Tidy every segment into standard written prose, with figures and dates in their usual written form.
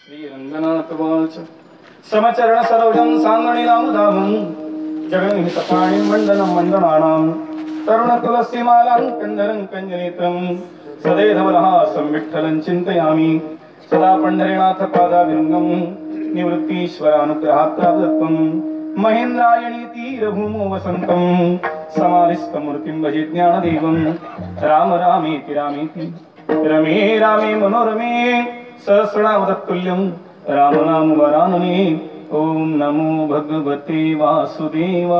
श्री रंगनाथ वाच समचरण सरोजं सांगणीनामुदाभं जगन्हितपाणि मंडनं मंडनानां तरुण तुलसी मालां कंजरं कंजनेत्रं सदैधवलहासं विठ्ठलं चिन्तयामि सदा पंढरीनाथ पादाभिरंगं निवृत्तीश्वरानुग्रहात् प्राप्तत्वं महेन्द्रायणी तीरभूमो वसन्तं समाधिस्थमूर्तिं भजे ज्ञानदेवं राम रामेति रामेति रमे रामे मनोरमे सहस्रनामतत्तुल्यं राम नाम वरानने। ओम नमो भगवते वासुदेवाय।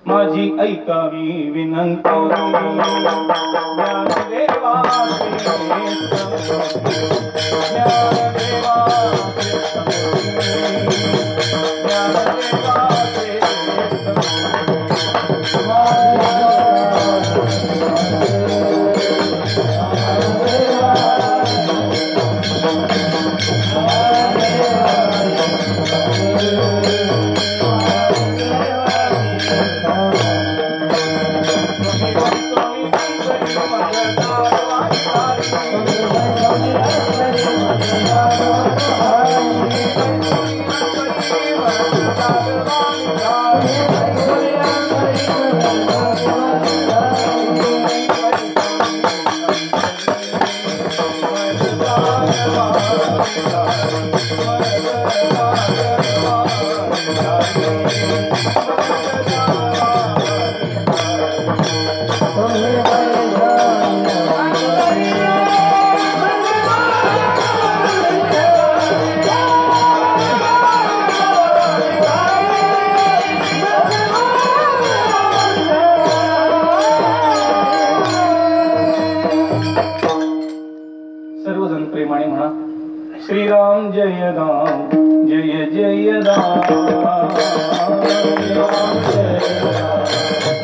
माझी ऐकावी विनंती श्रीराम जय राम जय जय राम श्रीराम जय राम जय जय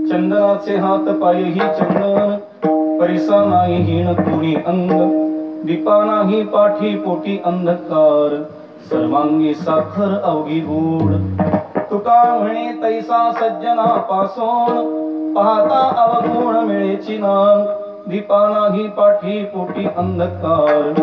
चंदनाचे हात पायही चंदन परिसा नाही हीन कोणी अंग दीपा नाही पाठी पोटी अंधकार सर्वांगी साखर अवघी गोड तुका म्हणे तैसा सज्जना पासून पाहता अवगुण मिळेची नाम दीपा नाही पाठी पोटी अंधकार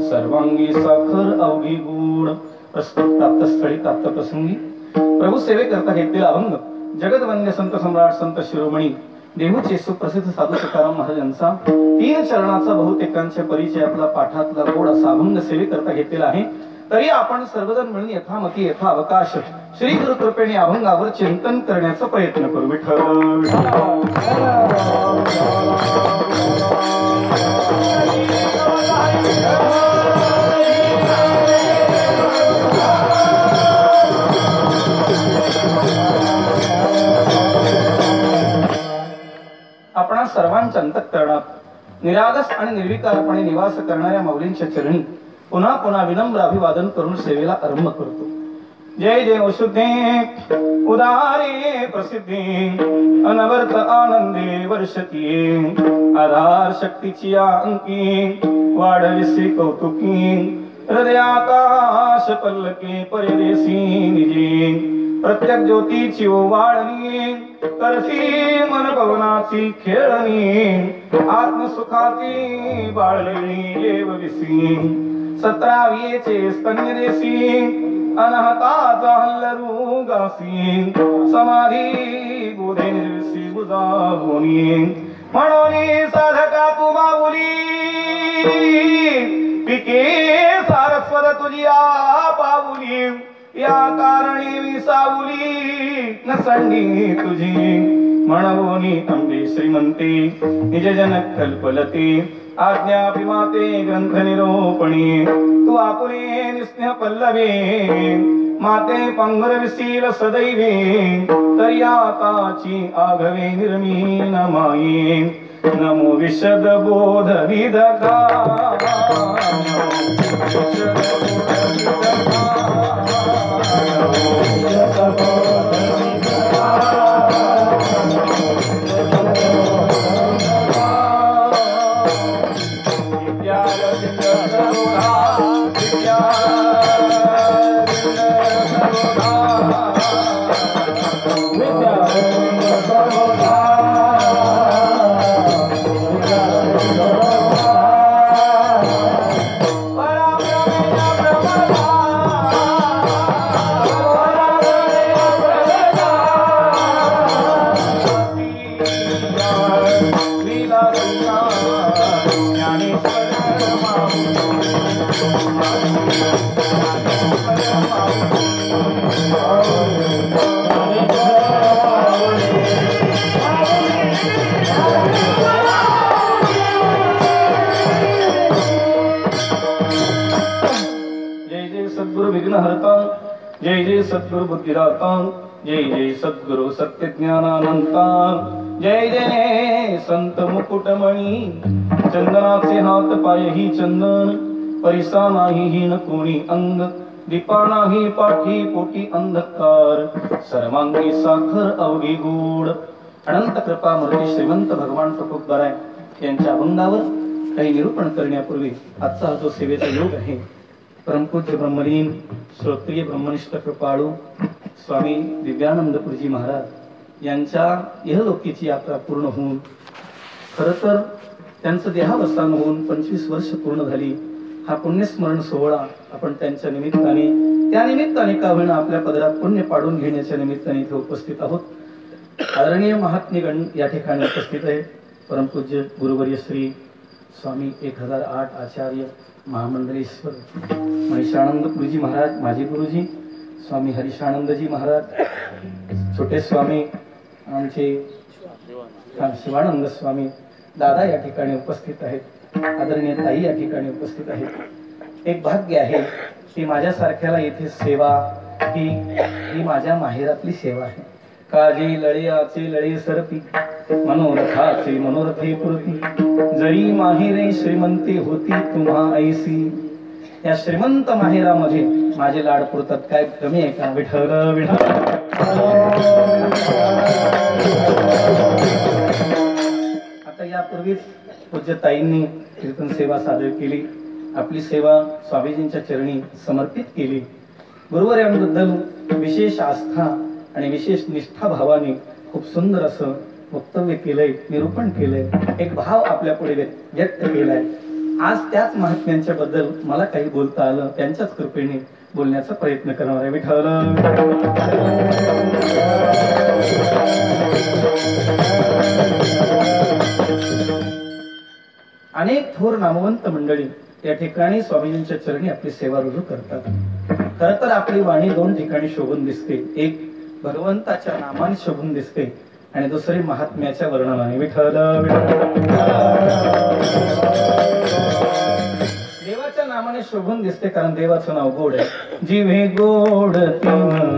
सर्वांगी साखर अवघी गोड। प्रस्तुत प्राप्तस्थळी प्राप्त प्रसंगी प्रभू सेवे करता घेतलेला अभंग जगदवंद्य संत सम्राट संत शिरोमणी देहूचे सुप्रसिद्ध साधू तुकाराम महाराजांचा 3 चरणाचा बहुतेकांच्या परिचय आपला पाठातला गोड असा अभंग सेवे करता घेतलेला आहे। तरी आपण सर्वजण मिळून यथामती यथा अवकाश श्री गुरु कृपेने अभंगावर चिंतन करण्याचा प्रयत्न करू। विठ्ठल सर्वांच्या अंतःकरणात निरागस आणि निर्विकारपणे निवास करणाऱ्या माऊलींच्या चरणी पुन्हा पुन्हा विनम्र अभिवादन करून सेवेला आरंभ करतो। जय जय वसुदे उदारे प्रसिद्धे अनवर्त आनंदे वर्षती आधार शक्तीची अंकी वाढविसी कौतुकी हृदयाकाश पल्लके परदेशी निजे प्रत्येक ज्योतीची ओवाळणी करसी मन भवनाची खेळणी आत्मसुखाची बाळलेली लेवविसी 17वीचे स्तन्यदेशी अनहताचा हल्लरू गासी समाधी बोधे निर्विसी बुजावणी म्हणून साधका तू माऊली पिके सारस्वत तुझी पाऊली या कारणी विसावली नसंडी तुझी म्हणून अंबे श्रीमंते निज जन कल्पलते आज्ञाभिमाते ग्रंथ निरोपणी तू आपुले निस्नेह पल्लवे माते पंगुर विसील सदैवे तर्याताची आघवे निर्मीन माये नमो विशद बोध विदगा जय जय सद्गुरु बुद्धिदाता जय जय सद्गुरु सत्य ज्ञानानंता जय जय संत मुकुटमणी चंदनाचे हात पायही चंदन परिसा नाही हीन कोणी अंग दीपा नाही पाठी पोटी अंधकार सर्वांगी साखर अवघी गोड अनंत कृपा मूर्ती श्रीमंत भगवान तुकोबराय यांच्या अभंगावर काही निरूपण करण्यापूर्वी आजचा हा जो सेवेचा योग आहे परमपूज्य ब्रह्मलीन श्रोत्रिय ब्रह्मनिष्ठ कृपाळू स्वामी दिव्यानंदपुरजी महाराज यांच्या इहलोकीची यात्रा पूर्ण होऊन खरं तर त्यांचं देहावसान होऊन 25 वर्ष पूर्ण झाली। हा पुण्यस्मरण सोहळा आपण त्यांच्या निमित्ताने त्या निमित्ताने का होईना आपल्या पदरात पुण्य पाडून घेण्याच्या निमित्ताने इथे उपस्थित आहोत। आदरणीय महात्मेगण या ठिकाणी उपस्थित आहे। परमपूज्य गुरुवर्य श्री स्वामी 1008 आचार्य महामंडलेश्वर महेशानंद गुरुजी महाराज माजी गुरुजी स्वामी हरीशानंदजी महाराज छोटे स्वामी आमचे शिवानंद स्वामी दादा या ठिकाणी उपस्थित आहेत। आदरणीय ताई या ठिकाणी उपस्थित आहेत। एक भाग्य आहे की माझ्यासारख्याला येथे सेवा ही माझ्या माहेरातली सेवा आहे। काजी लळयाचे लळे सरती मनोरथाचे मनोरथे पुरती जरी माहेरे श्रीमंती होती तुम्हा ऐसी या श्रीमंत माहेरामध्ये माझे लाड पुरतात काय कमी आहे का विठ्ठल विठ्ठल। आता यापूर्वीच पूज्य ताईंनी कीर्तन सेवा सादर केली आपली सेवा स्वामीजींच्या चरणी समर्पित केली। गुरुवर्यांबद्दल विशेष आस्था आणि विशेष निष्ठा भावाने खूप सुंदर असं वक्तव्य केलंय निरूपण केलंय एक भाव आपल्या पुढे व्यक्त केलाय। आज त्याच महात्म्यांच्या बद्दल मला काही बोलता आलं त्यांच्याच कृपेने बोलण्याचा प्रयत्न करणार आहे। विठ्ठल अनेक थोर नामवंत मंडळी या ठिकाणी स्वामीजींच्या चरणी आपली सेवा रुजू करतात। खरं तर आपली वाणी दोन ठिकाणी शोभून दिसते एक भगवंताच्या नामाने शोभून दिसते आणि दुसरी महात्म्याच्या वर्णनाने। विठ्ठल देवाच्या नामाने शोभून दिसते कारण देवाचं नाव गोड आहे। जीवे गोड तीन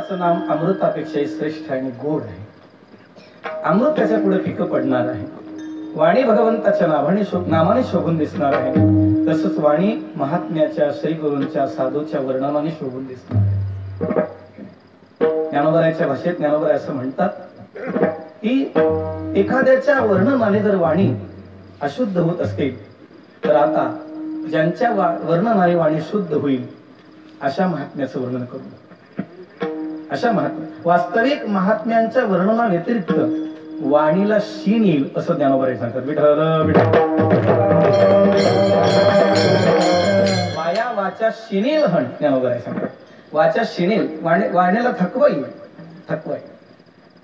भगवंताचं नाम अमृतापेक्षाही श्रेष्ठ आणि गोड आहे. अमृत त्याच्या पुढे फिकं पडणार आहे. वाणी भगवंताच्या नामाने शोभून दिसणार आहे. तसंच वाणी महात्म्याच्या, श्रीगुरूंच्या, साधूच्या वर्णनाने शोभून दिसणार आहे. ज्ञानोबरायच्या भाषेत ज्ञानोबराय असं म्हणतात की एखाद्याच्या वर्णनाने जर वाणी अशुद्ध होत असेल तर आता ज्यांच्या वर्णनाने वाणी शुद्ध होईल अशा महात्म्याचं वर्णन करू. अशा वास्तविक महात्म्यांच्या वर्णना व्यतिरिक्त वाणीला शीन येईल असं ज्ञानोबराय सांगतात. विठ्ठल माया वाचा शिनील हण ज्ञानोबराय सांगतात. वाचा शिनील, वाण्याला थकवा येईल, थकवा येईल.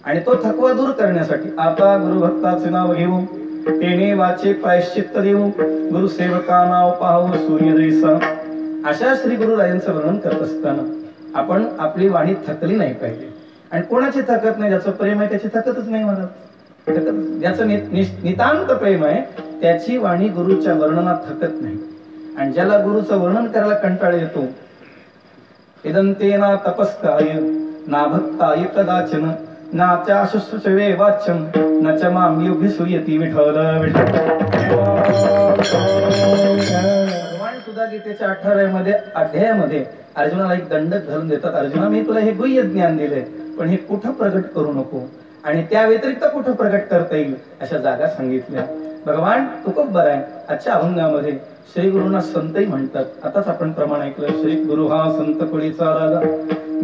आणि तो थकवा दूर करण्यासाठी आता गुरुभक्ताचे नाव घेऊ, तेने वाचे प्रायश्चित्त देऊ, गुरु सेवका नाव पाहू सूर्यदेसा. अशा श्री गुरुरायांचं वर्णन करत असताना आपण आपली वाणी थकली नाही पाहिजे. आणि कोणाची थकत नाही, ज्याचं प्रेम आहे त्याची थकतच नाही महाराज. ज्याचं नितांत प्रेम आहे त्याची वाणी गुरुच्या वर्णनात थकत नाही. आणि ज्याला गुरुचं वर्णन करायला कंटाळा येतो, इदंतेना तपस्काय ना भक्ताय कदाचन ना च्या शुश्रूषवे वाच्यं न च मां योभिसूयति. विठ्ठल भगवान सुद्धा गीतेच्या 18व्या अध्यायामध्ये अर्जुनाला एक दंडक घालून देतात. अर्जुना, मी तुला हे गुह्य ज्ञान दिलंय, पण हे कुठं प्रगट करू नको आणि त्या व्यतिरिक्त कुठं प्रगट करता येईल अशा जागा सांगितल्या. भगवान तू खूप बरा आहे. आजच्या अभंगामध्ये श्री गुरुंना संतही म्हणतात. आताच आपण प्रमाण ऐकलं, श्री गुरु हा संत कुळीचा राजा,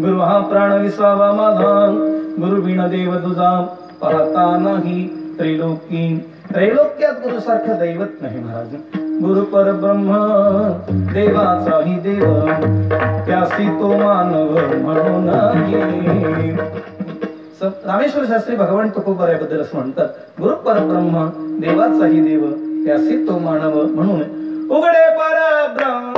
गुरु हा प्राण विसावा माझा, गुरु बिन देव दुजा पाहता नाही त्रैलोकी. त्रैलोक्यात गुरु सारखं दैवत नाही महाराज. गुरु परब्रह्म देवाचाही देव, त्यासी तो मानव म्हणून. रामेश्वर शास्त्री भगवान तुकोबरायाबद्दल असं म्हणतात, गुरु परब्रह्म देवाचाही देव, त्यासी तो मानव म्हणून. उघडे परब्रह्म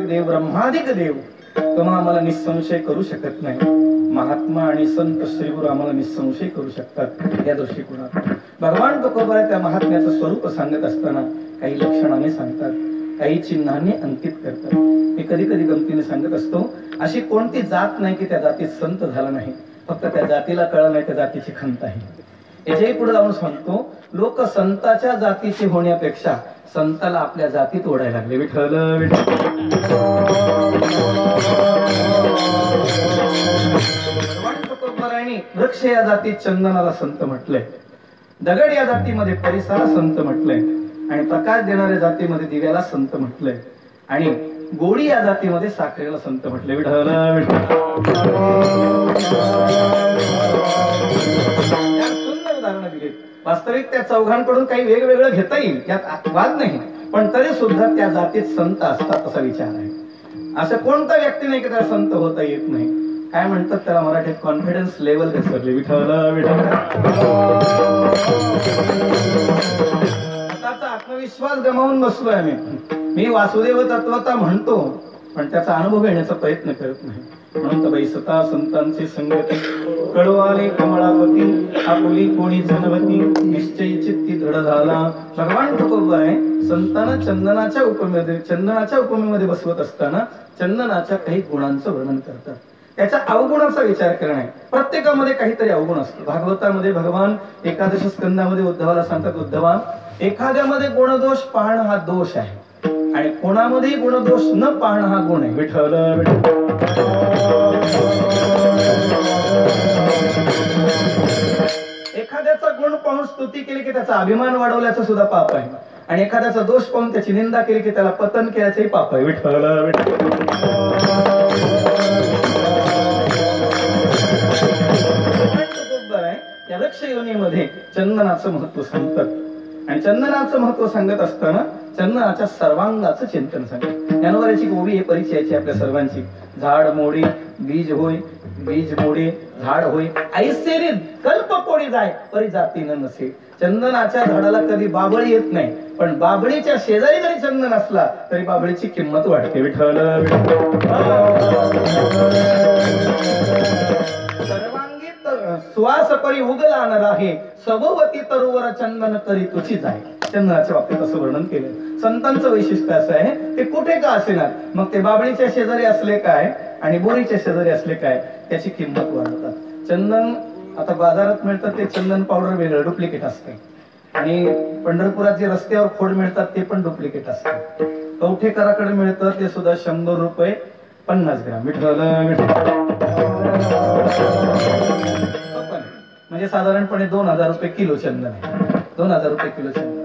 देव ब्रह्मादिक देव तुम्हा आम्हाला निसंशय करू शकत नाही. महात्मा आणि संत श्रीगुरु आम्हाला निसंशय करू शकतात. या दृष्टिकोनात भगवान तुकोबराय त्या महात्म्याचं स्वरूप सांगत असताना काही लक्षणाने सांगतात, काही चिन्हांनी अंकित करतात. मी कधी कधी गमतीने सांगत असतो, अशी कोणती जात नाही की त्या जातीत संत झाला नाही, फक्त त्या जातीला कळलं नाही त्या जातीची खंत आहे. याच्याही पुढे जाऊन सांगतो, लोक संताच्या जातीचे होण्यापेक्षा संताला आपल्या जातीत ओढायला लागले. विठ्ठल वृक्ष या जातीत चंदनाला संत म्हटलंय, दगड या जातीमध्ये परिसराला संत म्हटलंय, आणि प्रकाश देणाऱ्या जातीमध्ये दिव्याला संत म्हटलंय, आणि गोडी या जातीमध्ये साखरेला संत म्हटले. विठ्ठल सुंदर उदाहरण दिले. वास्तविक त्या चौघांकडून काही वेगवेगळं घेता येईल, यात वाद नाही, पण तरी सुद्धा त्या जातीत संत असतात असा विचार आहे. असं कोणता व्यक्ती नाही की त्याला संत होता येत नाही. काय म्हणतात त्याला मराठीत, कॉन्फिडन्स लेवल घसरले. विठ्ठल स्वतःचा आत्मविश्वास गमावून बसलोय आम्ही. मी वासुदेव तत्वता म्हणतो, पण त्याचा अनुभव घेण्याचा प्रयत्न करत नाही. म्हणून बाई सता संतांची संगती, कळवाले कमळापती, आपुली कोणी जनवती, निश्चयी चित्ती दृढ झाला. भगवान तुकोबराय संतांना चंदनाच्या उपमेमध्ये बसवत असताना चंदनाच्या काही गुणांचं वर्णन करतात. त्याच्या अवगुणाचा विचार करणे. प्रत्येकामध्ये काहीतरी अवगुण असतो. भागवतामध्ये भगवान एकादश स्कंदामध्ये उद्धवाला सांगतात, उद्धवा एखाद्यामध्ये गुणदोष पाहणं हा दोष आहे आणि कोणामध्ये गुणदोष न पाहणं हा गुण आहे. विठ्ठल एखाद्याचा गुण पाहून स्तुती केली की त्याचा अभिमान वाढवल्याचं सुद्धा पाप आहे आणि एखाद्याचा दोष पाहून त्याची निंदा केली की त्याला पतन केल्याचंही पाप आहे. विठ्ठल या वृक्ष योनीमध्ये चंदनाचं महत्व सांगतात आणि चंदनाचं महत्व सांगत असताना चंदनाच्या सर्वांगाचं चिंतन सांगतात. त्यानुसार याची ओवी हे परिचयाची आपल्या सर्वांची. झाड मोडे बीज होय, बीज मोडे झाड होय, ऐसे रे कल्प कोडी जाय परी जातीनं नसे. चंदनाच्या झाडाला कधी बाबळी येत नाही, पण बाबळीच्या शेजारी जरी चंदन असला तरी बाबळीची किंमत वाढते. विठ्ठल सुवास परी उगला न राहे सभोवती तरुवर चंदन करी तुझी जाय. चंदनाच्या बाबतीत असं वर्णन केलं. संतांचं वैशिष्ट्य असं आहे, ते कुठे का असेना मग ते बाबळीच्या शेजारी असले काय आणि बोरीच्या शेजारी असले काय त्याची किंमत वाढवतात. चंदन आता बाजारात मिळतं ते चंदन पावडर वेगळं डुप्लिकेट असते आणि पंढरपुरात जे रस्त्यावर खोड मिळतात ते पण डुप्लिकेट असते. कवठेकराकडे मिळतं ते सुद्धा 100 रुपये 50 ग्राम. म्हणजे साधारणपणे 2000 रुपये किलो चंदन आहे. 2000 रुपये किलो चंदन आहे.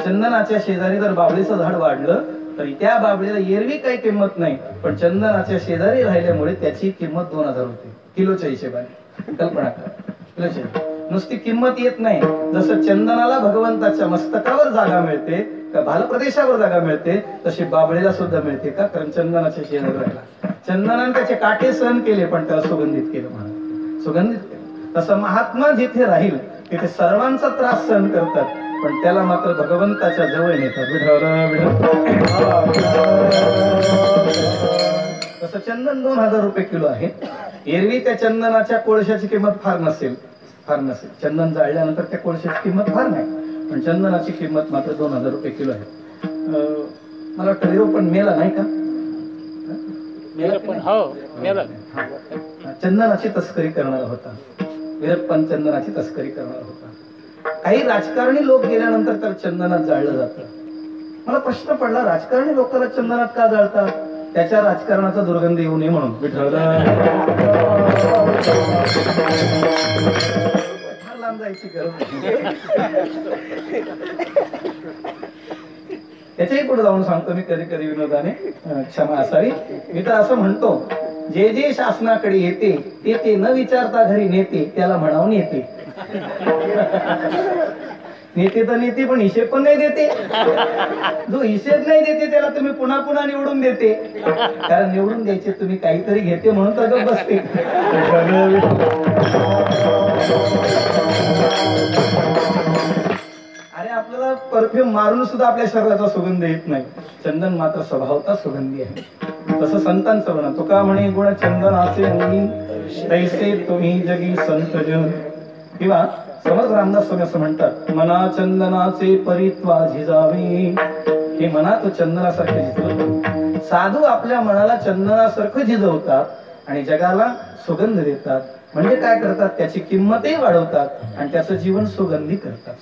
चंदनाच्या शेजारी जर बाबळीचं झाड वाढलं तरी त्या बाबळीला एरवी काही किंमत नाही, पण चंदनाच्या शेजारी राहिल्यामुळे त्याची किंमत 2000 रुपये किलोच्या हिशेबाने. कल्पना करा, नुसती किंमत येत नाही. जसं चंदनाला भगवंताच्या मस्तकावर जागा मिळते का भालप्रदेशावर जागा मिळते तशी बाबळीला सुद्धा मिळते का, कारण चंदनाच्या शेजारी राहिला. चंदनाने त्याचे काटे सहन केले पण त्याला सुगंधित केलं म्हणून सुगंधित केलं. तसं महात्मा जिथे राहील तिथे सर्वांचा त्रास सहन करतात पण त्याला मात्र भगवंताच्या जवळ नेतात. तसं चंदन 2000 रुपये किलो आहे. एरवी त्या चंदनाच्या कोळशाची किंमत फार नसेल. चंदन जाळल्यानंतर त्या कोळशाची किंमत फार नाही, पण चंदनाची किंमत मात्र 2000 रुपये किलो आहे. मला वाटतं विरोपण मेला नाही का? चंदनाची तस्करी करणारा होता. वीरप्पन चंदनाची तस्करी करणारा होता. काही राजकारणी लोक गेल्यानंतर तर चंदनात जाळलं जातं. मला प्रश्न पडला, राजकारणी लोकांना चंदनात का जाळतात? त्याच्या राजकारणाचा दुर्गंध येऊ नये म्हणून. फार लांब जायची गरज. त्याच्याही पुढे जाऊन सांगतो मी कधी कधी विनोदाने, क्षमा असावी. मी तर असं म्हणतो, जे जे शासनाकडे येते ते ते न विचारता घरी नेते त्याला म्हणावून येते. नेते तर नेते पण हिशेब पण नाही देते. जो हिशेब नाही देते त्याला तुम्ही पुन्हा पुन्हा निवडून देते, कारण निवडून द्यायचे तुम्ही काहीतरी घेते म्हणून तर गप्प बसते. अरे आपल्याला परफ्यूम मारून सुद्धा आपल्या शरीराचा सुगंध येत नाही, चंदन मात्र स्वभावता सुगंधी आहे. तसं संतांचं म्हणा, तुका म्हणे गुण चंदनाचे अंगी तैसे तुम्ही जगी संत जन. किंवा समर्थ रामदास स्वामी असं म्हणतात, मना चंदनाचे परित्वा झिजावे. हे मना तो चंदनासारखे झिजवतात. साधू आपल्या मनाला चंदनासारखं झिजवतात आणि जगाला सुगंध देतात. म्हणजे काय करतात, त्याची किंमतही वाढवतात आणि त्याचं जीवन सुगंधी करतात.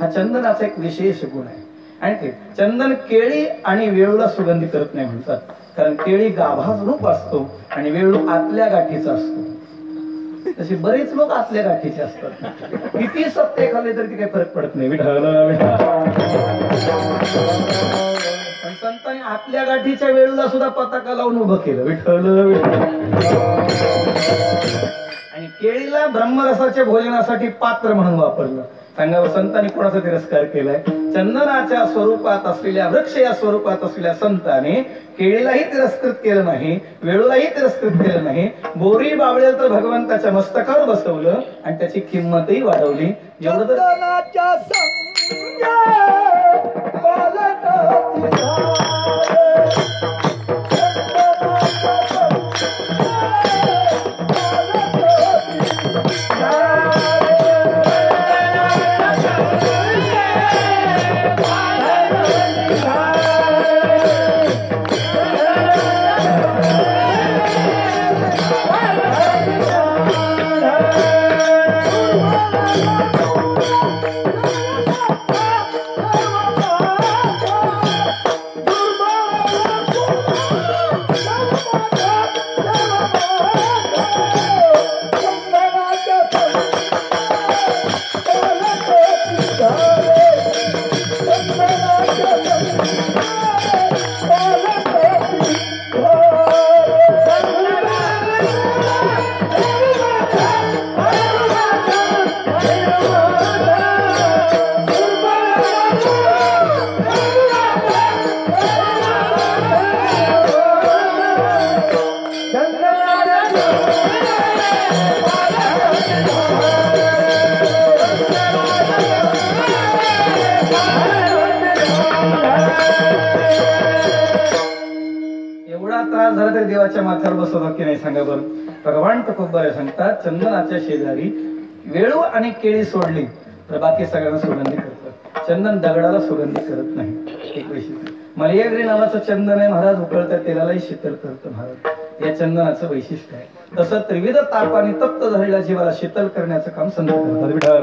हा चंदनाचा एक विशेष गुण आहे. आणि चंदन केळी आणि वेळूला सुगंधी करत नाही म्हणतात, कारण केळी गाभा रूप असतो आणि वेळू आतल्या गाठीचा असतो. तसे बरेच लोक आतल्या गाठीचे असतात. किती सत्य खाल्ले तरी काही फरक पडत नाही. पण संतांनी आतल्या गाठीच्या वेळूला सुद्धा पताका लावून उभं केलं. विठ्ठल. आणि केळीला ब्रह्मरसाच्या भोजनासाठी पात्र म्हणून वापरलं. सांगावं, संतांनी कोणाचा तिरस्कार केलाय? चंदनाच्या स्वरूपात असलेल्या, वृक्ष या स्वरूपात असलेल्या संतांनी केळीलाही तिरस्कृत केलं नाही, वेळूलाही तिरस्कृत केलं नाही. बोरी बाबळेला तर भगवंताच्या मस्तकावर बसवलं आणि त्याची किंमतही वाढवली. एवढं देवाच्या माथ्यावर बसवतात की नाही सांगा बरं. भगवान तुकोबराय सांगतात चंदनाच्या शेजारी वेळू आणि केळी सोडली तर बाकी सगळ्यांना सुगंधी करतात. चंदन दगडाला सुगंधी करत नाही. एक वैशिष्ट्य मलयाग्री नावाचं चंदन आहे महाराज, उकळत्या तेलालाही शीतल करतं महाराज. या चंदनाचं वैशिष्ट्य आहे. तसं त्रिविध तापाने तप्त झालेल्या जीवाला शीतल करण्याचं काम संत करतात.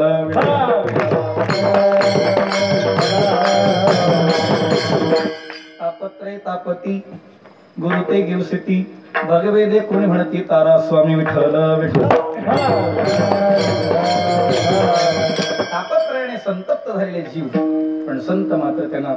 तापत्रय तापती गुरु ते गिवसिती भगवेदे कोणी म्हणती तारा स्वामी विठ्ठल विठ्ठल. तापत्रयाने संतप्त झालेले जीव पण संत मात्र त्यांना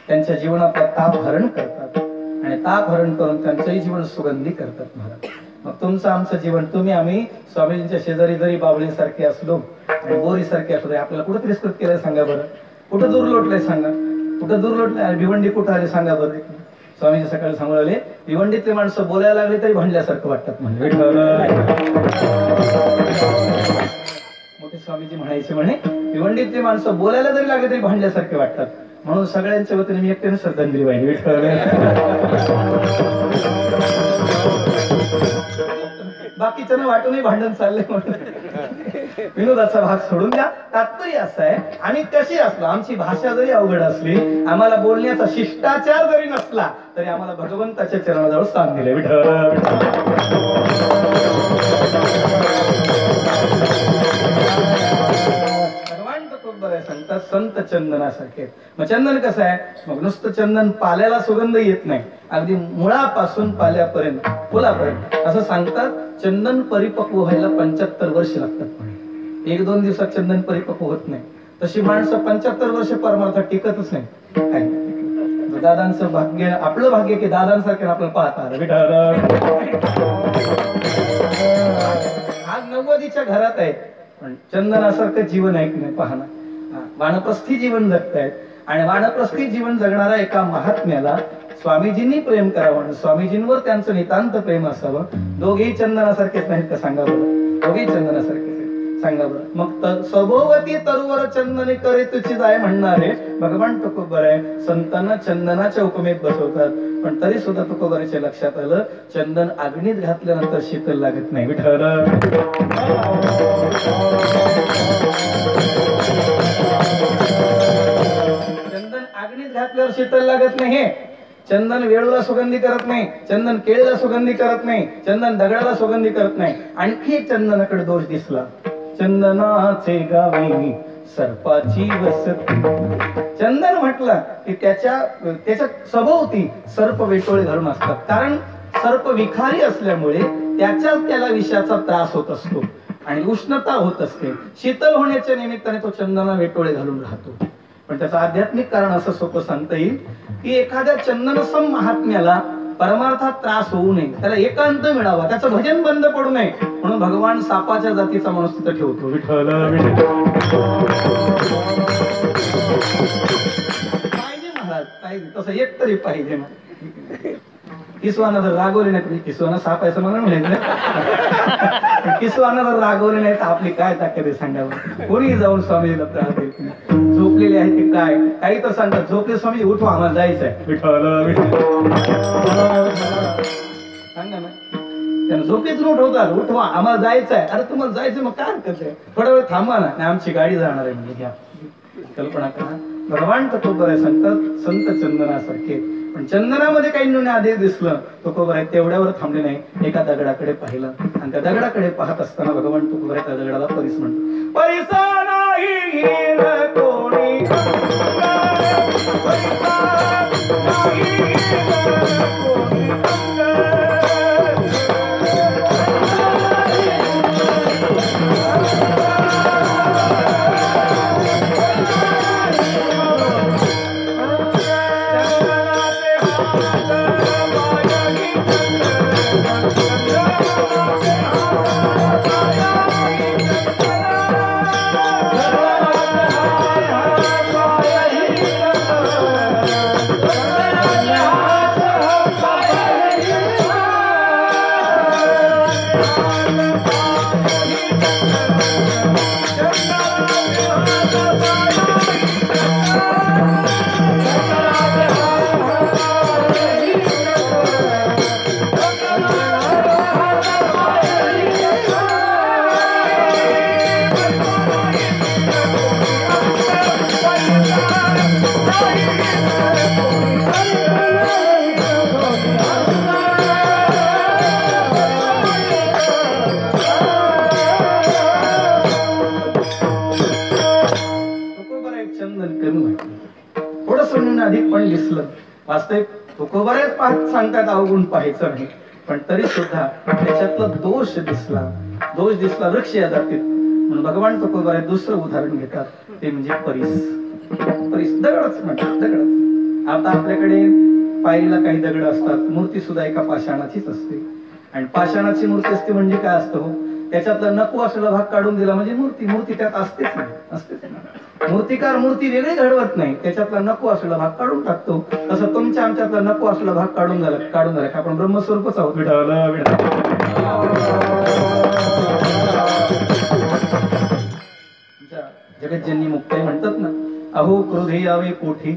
त्यांच्या जीवनातला ताप हरण करतात आणि ताप हरण करून त्यांचंही जीवन सुगंधी करतात महाराज. मग तुमचं आमचं जीवन तुम्ही आम्ही स्वामीजींच्या शेजारी जरी बावळीसारखे असलो आणि बोरीसारखे असलो आपल्याला कुठं तिरस्कृत केलंय सांगा बरं. कुठं दूर लोटलंय सांगा. कुठं दूर लोटलंय. भिवंडी कुठं आले सांगा बरं. स्वामीजी सकाळी सांगू लागले भिवंडीतले माणसं बोलायला लागले तरी भांडल्यासारखं वाटतात म्हणजे. मोठे स्वामीजी म्हणायचे म्हणे भिवंडीतले माणसं बोलायला जरी लागले तरी भांडल्यासारखे वाटतात. म्हणून सगळ्यांच्या वतीने मी एकट्याने श्रद्धांजली वाहिली. बाकीच्या वाटूनही भांडण चाललंय म्हणून विनोदाचा भाग सोडून द्या. तात्पर्य असं आहे आम्ही कशी असलो आमची भाषा जरी अवघड असली आम्हाला बोलण्याचा शिष्टाचार जरी नसला तरी आम्हाला भगवंताच्या चरणाजवळ स्थान दिले. भगवान तुकोबराय सांगतात संत चंदनासारखे. मग चंदन कसं आहे. मग नुसतं चंदन पाल्याला सुगंध येत नाही. अगदी मुळापासून पाल्यापर्यंत फुलापर्यंत असं सांगतात. चंदन परिपक्व व्हायला 75 वर्ष लागतात. एक दोन दिवसात चंदन परिपक्व होत नाही. तशी माणसं 75 वर्ष परमार्थात टिकतच नाही. काय दादांचं भाग्य आपलं भाग्य की दादांसारखे आपल्याला पाहता आलं. आज 90च्या घरात आहे पण चंदनासारखं जीवन आहे की नाही पाहणं. वानप्रस्थी जीवन जगतायत आणि वानप्रस्थी जीवन जगणारा एका महात्म्याला स्वामीजींनी प्रेम करावं. स्वामीजींवर त्यांचं नितांत प्रेम असावं. दोघेही चंदनासारखेच नाहीत का सांगा बरं. दोघेही चंदनासारखेच सांगा बरं. मग सभोवती तरुवर चंदने करे तुझी जाय म्हणणारे भगवान तुकोबराय संतांना चंदनाच्या उपमेत बसवतात. पण तरी सुद्धा तुकोबरायच्या लक्षात आलं चंदन अग्नीत घातल्यानंतर शीतल लागत नाही. विठ्ठल चंदन अग्नीत घातल्यावर शीतल लागत नाही. चंदन वेळूला सुगंधी करत नाही. चंदन केळीला सुगंधी करत नाही. चंदन दगडाला सुगंधी करत नाही. आणखी एक चंदनाकडे दोष दिसला. चंदनाचे गावी सर्पाची वसती. चंदन म्हटलं की त्याच्या सभोवती सर्प वेटोळे घालून असतात. कारण सर्प विखारी असल्यामुळे त्याला विषाचा त्रास होत असतो आणि उष्णता होत असते. शीतल होण्याच्या निमित्ताने तो चंदना वेटोळे घालून राहतो. पण त्याचं आध्यात्मिक कारण असं सोपं सांगता येईल की एखाद्या चंदनसम महात्म्याला परमार्थात त्रास होऊ नये. त्याला एकांत मिळावा. त्याचं भजन बंद पडू नये म्हणून भगवान सापाच्या जातीचा माणूस तिथं ठेवतो. विठ्ठल पाहिजे महाराज पाहिजे तसं एक तरी पाहिजे ना. किसवाना जर रागवले नाही किसवाना साप आहे मला म्हणायचं. किसवाना जर रागवले नाही तर आपली काय ताकद आहे सांगावं. कोणी जाऊन स्वामीला त्रास देत नाही. झोपलेले आहेत ते काय काही तर सांगतात. झोपले स्वामी उठवा आम्हाला जायचंय. विठ्ठल सांगा ना. त्यांना झोपेतून उठवतात. उठवा आम्हाला जायचंय. अरे तुम्हाला जायचं मग काय हरकत आहे. थोडा वेळ थांबा ना. आमची गाडी जाणार आहे म्हणजे घ्या. कल्पना करा भगवान तुकोबाराय सांगतात संत चंदनासारखे. पण चंदनामध्ये काही न्यून आधी दिसलं, तुकोबाराय तेवढ्यावर थांबले नाही, एका दगडाकडे पाहिलं आणि त्या दगडाकडे पाहत असताना भगवान तुकोबाराय त्या दगडाला परीस म्हणतो. परिसा नाही हीन कोणी अंग, परिसा नाही हीन कोणी अंग. अधिक पण दिसलं. वास्तविक तुकोबारायच पाहत सांगतात अवगुण पाहायचं नाही, पण तरी सुद्धा त्याच्यातला दोष दिसला वृक्ष या जातीत. म्हणून भगवान तुकोबाराय दुसरं उदाहरण घेतात, ते म्हणजे परीस दगडच म्हणतात. दगड आता आपल्याकडे पायरीला काही दगड असतात, मूर्ती सुद्धा एका पाषाणाचीच असते. आणि पाषाणाची मूर्ती असते म्हणजे काय असतं, त्याच्यातला नको असलेला भाग काढून दिला म्हणजे मूर्ती त्यात असतेच नाही. मूर्तिकार मूर्ती वेगळी घडवत नाही, त्याच्यातला नको असलेला भाग काढून टाकतो. तसं तुमच्या आमच्यातला नको असलेला भाग काढून झाला आपण ब्रह्मस्वरूपच आहोत. जगज्जननी मुक्ताई म्हणतात ना, अहो क्रोधे यावे पोठी,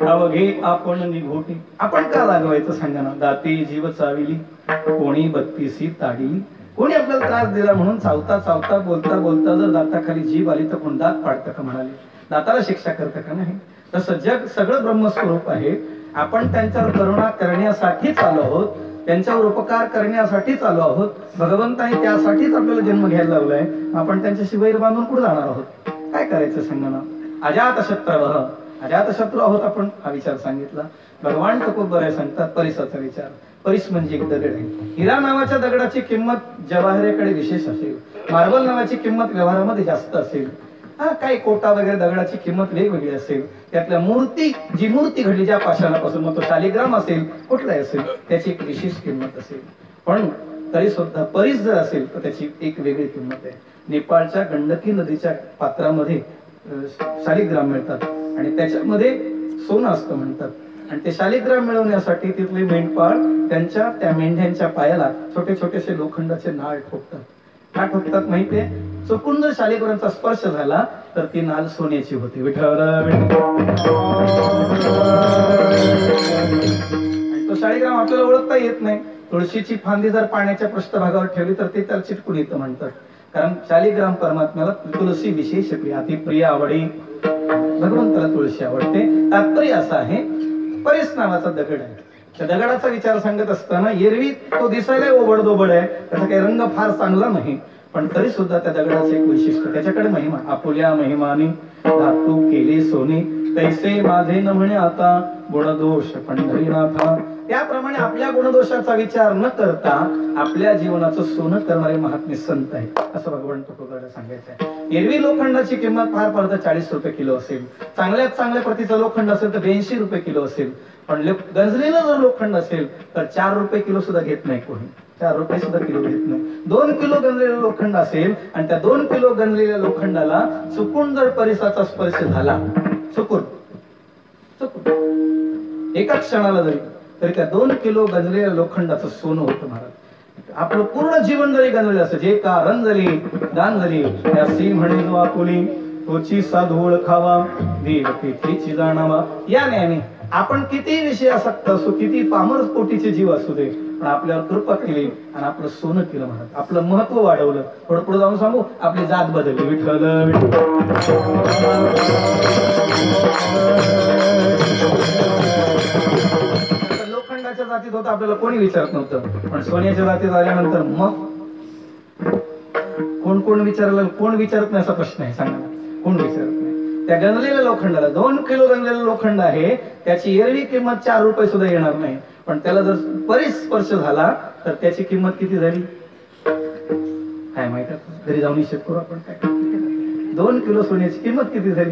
अवघे आपण निघोटी. आपण का लागवायचं सांगा ना. दाते जीव चाविली, कोणी 32 ताडिली. कोणी आपल्याला त्रास दिला म्हणून चावता बोलता जर दाताखाली जीभ आली तर कोण दात पाडतं का म्हणाले, दाताला शिक्षा करतं का नाही. तसं जग सगळं ब्रह्मस्वरूप आहे. आपण त्यांच्यावर करुणा करण्यासाठीच आलो आहोत, त्यांच्यावर उपकार करण्यासाठीच आलो आहोत. भगवंताने त्यासाठीच आपल्याला जन्म घ्यायला लावलाय. आपण त्यांच्याशी वैर बांधून पुढे जाणार आहोत. काय करायचं सांगा ना. अजातशत्रू आहोत आपण, हा विचार सांगितला. भगवान तुकोबाराय सांगतात परिसाचा विचार. परीस म्हणजे एक दगड आहे. हिरा नावाच्या दगडाची किंमत जवाहराकडे विशेष असेल, मार्बल नावाची किंमत व्यवहारामध्ये जास्त असेल. काही कोटा वगैरे दगडाची किंमत वेगवेगळी असेल. त्यातल्या जी मूर्ती घडली ज्या पाषाणापासून, मग तो शालिग्राम असेल कुठलाही असेल, त्याची एक विशेष किंमत असेल. पण तरी सुद्धा परीस जर असेल तर त्याची एक वेगळी किंमत आहे. नेपाळच्या गंडकी नदीच्या पात्रामध्ये शालिग्राम मिळतात आणि त्याच्यामध्ये सोनं असतं म्हणतात. आणि ते शालिग्राम मिळवण्यासाठी तिथले मेंढपाळ त्या मेंढ्यांच्या पायाला छोटे छोटेसे लोखंडाचे नाळ ठोकतात. का ठोकतात माहितीये? चुकून जर शालिग्रामचा स्पर्श झाला तर ती नाल सोन्याची होते. तो शालिग्राम आपल्याला ओळखता येत नाही. तुळशीची फांदी जर पाण्याच्या पृष्ठभागावर ठेवली तर ते त्याला चिटकून येतं म्हणतात. कारण शालिग्राम परमात्म्याला तुळशी विशेष प्रिय, अति प्रिय आवडी. भगवंताला तुळशी आवडते. तात्पर्य असं आहे, परीस नावाचा दगड आहे. त्या दगडाचा विचार सांगत असताना एरवी तो दिसायला ओबडधोबड आहे, त्याचा काही रंग फार चांगला नाही, पण तरी सुद्धा त्या दगडाचं एक वैशिष्ट्य, त्याच्याकडे महिमा. आपुल्या महिमानी धातू केले सोने, तैसे माझे न म्हणे आता गुणदोष पंढरीनाथा. त्याप्रमाणे आपल्या गुणदोषाचा विचार न करता आपल्या जीवनाचं सोनं करणारे महात्मे संत आहे, असं भगवान तुकोबाराय सांगायचं आहे. एरवी लोखंडाची किंमत फार फार 40 रुपये किलो असेल, चांगल्यात चांगल्या प्रतीचा लोखंड असेल तर 82 रुपये किलो असेल. पण गंजलेलं जर लोखंड असेल तर 4 रुपये किलो सुद्धा घेत नाही कोणी. 4 रुपये सुद्धा किलो घेत नाही. 2 किलो गंजलेलं लोखंड असेल आणि त्या 2 किलो गंजलेल्या लोखंडाला चुकून जर परिसाचा स्पर्श झाला, चुकून एका क्षणाला जरी, तरी त्या 2 किलो गंजलेल्या लोखंडाचं सोनं होतं महाराज. आपलं पूर्ण जीवन जरी गंजले असं, जे का रंजली दान झाली त्या सी म्हणे जो आपुली, तोची साधू ओळखावा देव तिथेची जाणावा. या न्यायाने आपण किती विषयासक्त असू, किती पामर पोटीचे जीव असू दे, पण आपल्यावर कृपा केली आणि आपलं सोनं केलं म्हणत, आपलं महत्व वाढवलं. थोडं पुढे जाऊन सांगू, आपली जात बदलली. विठ्ठल लोखंडाच्या जातीत होतं आपल्याला कोणी विचारत नव्हतं, पण सोन्याच्या जातीत आल्यानंतर मग कोण कोण विचारलं, कोण विचारत नाही असा प्रश्न आहे. सांगा कोण विचारत नाही. त्या गंजलेल्या लोखंडाला 2 किलो गंजलेलं लोखंड आहे, त्याची एरवी किंमत 4 रुपये सुद्धा येणार नाही, पण त्याला जर परिस्पर्श झाला तर त्याची किंमत किती झाली काय माहित आहे? घरी जाऊन हिशेब करू आपण. काय 2 किलो सोन्याची किंमत किती झाली?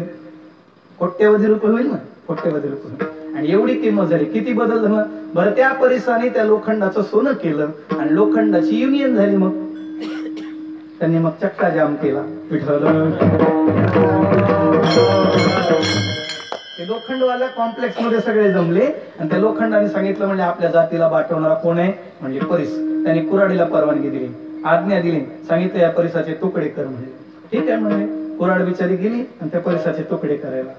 कोट्यवधी रुपये होईल ना, कोट्यवधी रुपये. आणि एवढी किंमत झाली, किती बदल झाला बरं. त्या परिसराने त्या लोखंडाचं सोनं केलं आणि लोखंडाची युनियन झाली. मग त्यांनी मग चक्का जाम केला. विठ्ठल ते लोखंडवाल्या कॉम्प्लेक्स मध्ये सगळे जमले आणि त्या लोखंडाने सांगितलं, म्हणजे आपल्या जातीला बाटवणारा कोण आहे? म्हणजे परिस. त्यांनी कुऱ्हाडीला परवानगी दिली, आज्ञा दिली, सांगितलं या परिसाचे तुकडे कर. म्हणजे ठीक आहे म्हणजे कुऱ्हाड बिचारी गेली आणि त्या परिसाचे तुकडे करायला.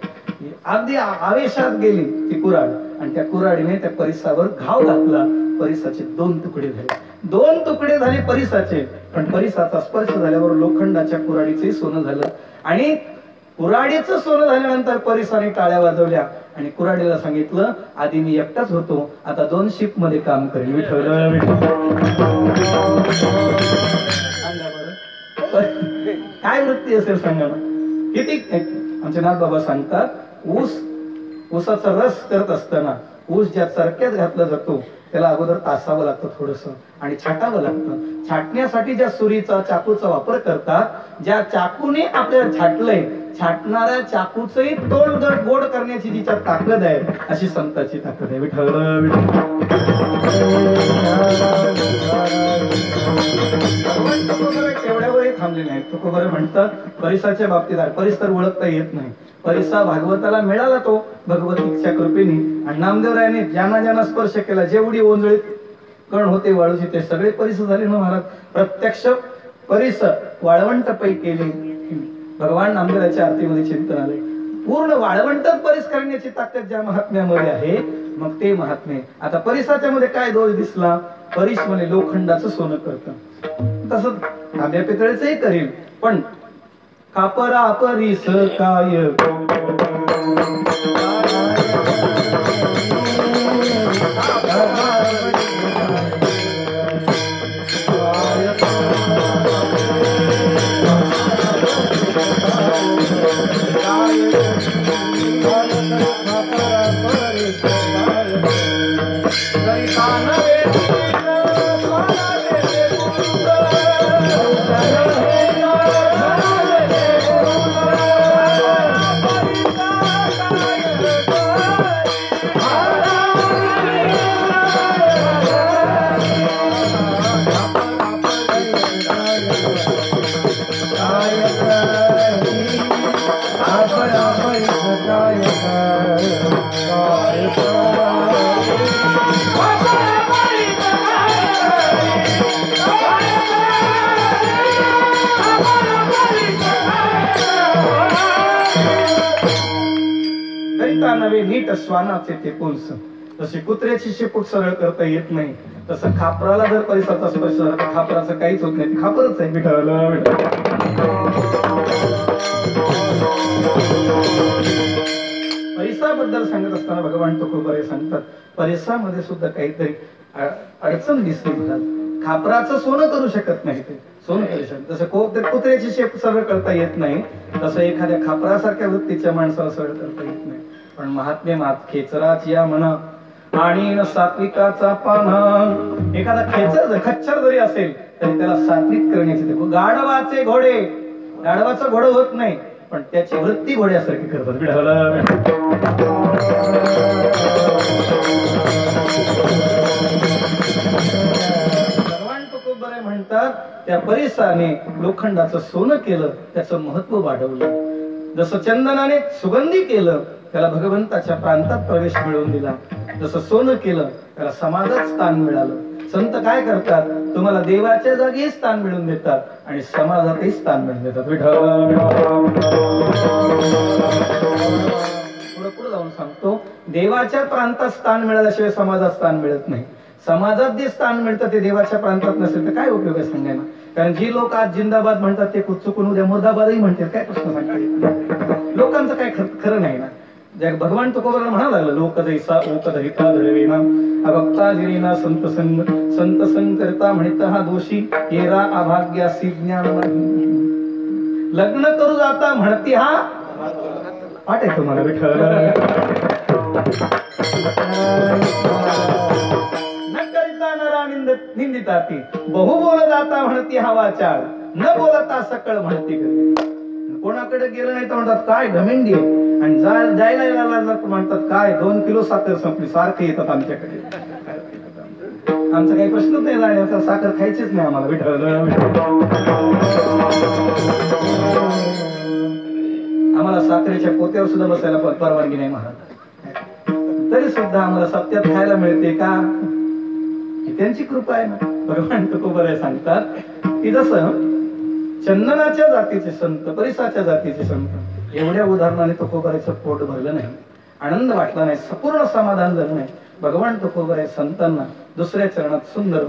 अगदी आवेशात गेली ती कुऱ्हाड आणि त्या कुऱ्हाडीने त्या परिसावर घाव घातला. परिसाचे 2 तुकडे झाले. 2 तुकडे झाले परिसाचे, पण परिसाचा स्पर्श झाल्यावर लोखंडाच्या कुऱ्हाडीचे सोनं झालं. आणि कुऱ्हाडीचं सोनं झाल्यानंतर परिसाने टाळ्या वाजवल्या आणि कुऱ्हाडीला सांगितलं, आधी मी एकटाच होतो, आता 2 शिप मध्ये काम करेन. विठ्ठल काय वृत्ती असेल सांगा ना. किती आमचे नाथ बाबा सांगतात, ऊसाचा रस करत असताना ऊस ज्या चरक्यात घातला जातो त्याला अगोदर तासावं लागतं थोडस आणि छाटावं लागतं. छाटण्यासाठी ज्या सुरीचा चाकूचा वापर करतात, ज्या चाकूने आपल्याला छाटलंय, छाटणाऱ्या चाकूचंही तोंड गोड करण्याची जिच्या ताकद आहे, अशी संताची ताकद आहे. विठ्ठल तेवढ्यावरही थांबले नाहीत. तुकोबरे म्हणतात, परिसाच्या बाबतीत परिसर ओळखता येत नाही. परिसा भागवताला मिळाला तो भगवतीच्या कृपेने, आणि नामदेवरायाने ज्यांना ज्यांना स्पर्श केला, जेवढी ओंजळीत कण होते वाळूची ते सगळे परिस झाले ना महाराज. प्रत्यक्ष परिस वाळवंट पै केली. भगवान नामदेवाच्या आरतीमध्ये चिंतन आले, पूर्ण वाळवंटात परिस करण्याची ताकद ज्या महात्म्यामध्ये आहे, मग ते महात्म्य. आता परिसाच्या मध्ये काय दोष दिसला? परिस म्हणे लोखंडाचं सोनं करतं, तसं तांब्या पितळेचंही करील, पण खापरा परिस काय नवे नीट श्वानाचे ते पुंस. जसे कुत्र्याची शेपूट सरळ करता येत नाही, तसं खापराला जर परिसराचा स्पर्श झाला तर खापराचं काहीच होत नाही, खापरच आहे. परिसाबद्दल सांगत असताना भगवान तुकोबरे सांगतात, परिसामध्ये सुद्धा काहीतरी अडचण दिसते. खापराचं सोनं करू शकत नाही, ते सोनं करू शकत. जसं कुत्र्याची शेप सरळ करता येत नाही, तसं एखाद्या खापरासारख्या वृत्तीच्या माणसाला सरळ करता येत नाही. पण महात्म्य खेचराची या म्हणा आणि सात्विकाचा पाना. एखादा खच्चर जरी असेल तरी त्याला सात्विक करण्याची. गाढवाचे घोडे, गाढवाचं घोडं होत नाही, पण त्याची वृत्ती घोड्यासारखी करतात. भगवान तुकोबरे म्हणतात, त्या परिसाने लोखंडाचं सोनं केलं, त्याचं महत्व वाढवलं. जसं चंदनाने सुगंधी केलं, त्याला भगवंताच्या प्रांतात प्रवेश मिळवून दिला. जसं सोनं केलं, त्याला समाजात स्थान मिळालं. संत काय करतात? तुम्हाला देवाच्या जागी स्थान मिळवून देतात आणि समाजातही स्थान मिळवून देतात. पुढे जाऊन सांगतो, देवाच्या प्रांतात स्थान मिळाल्याशिवाय समाजात स्थान मिळत नाही. समाजात जे स्थान मिळतं ते देवाच्या प्रांतात नसेल तर काय उपयोग आहे सांगायला. कारण जी लोक आज जिंदाबाद म्हणतात ते चुकून उद्या मुर्दाबादही म्हणतात. काय प्रश्न सांगतात लोकांचं काय खरं नाही ना. भगवान तुकोबाला म्हणायला लागलं लोकदैसा ओकदहिता धरवेना अभक्ता जिरेना संत संग संत संग करता म्हणता हा दोषी येरा अभाग्यासी ज्ञान. लग्न करू जाता म्हणती हा पाठ आहे तुम्हाला विठ्ठल. न करिता नरा निंदिता ती बहु बोल जाता म्हणती हा वाचाळ न बोलता सकळ म्हणती घरी. कोणाकडे गेलं नाही तर म्हणतात काय घमेंडी आहे आणि जायला म्हणतात काय 2 किलो साखर संपली. सारखे येतात आमच्याकडे. आमचा काही प्रश्नच नाही जाण्याचा. साखर खायचीच नाही आम्हाला विठ्ठल. आम्हाला साखरेच्या पोत्यावर सुद्धा बसायला परवानगी नाही महाराज. तरी सुद्धा आम्हाला सत्यात खायला मिळते का ही त्यांची कृपा आहे ना. भगवान तुकोबराय सांगतात की जसं चंदनाच्या जातीचे संत परिसाच्या जातीचे संत एवढ्या उदाहरणाने तुकोबरायचं पोट भरलं नाही. आनंद वाटला नाही. संपूर्ण समाधान झालं नाही. भगवान तुकोबराय संतांना दुसऱ्या चरणात सुंदर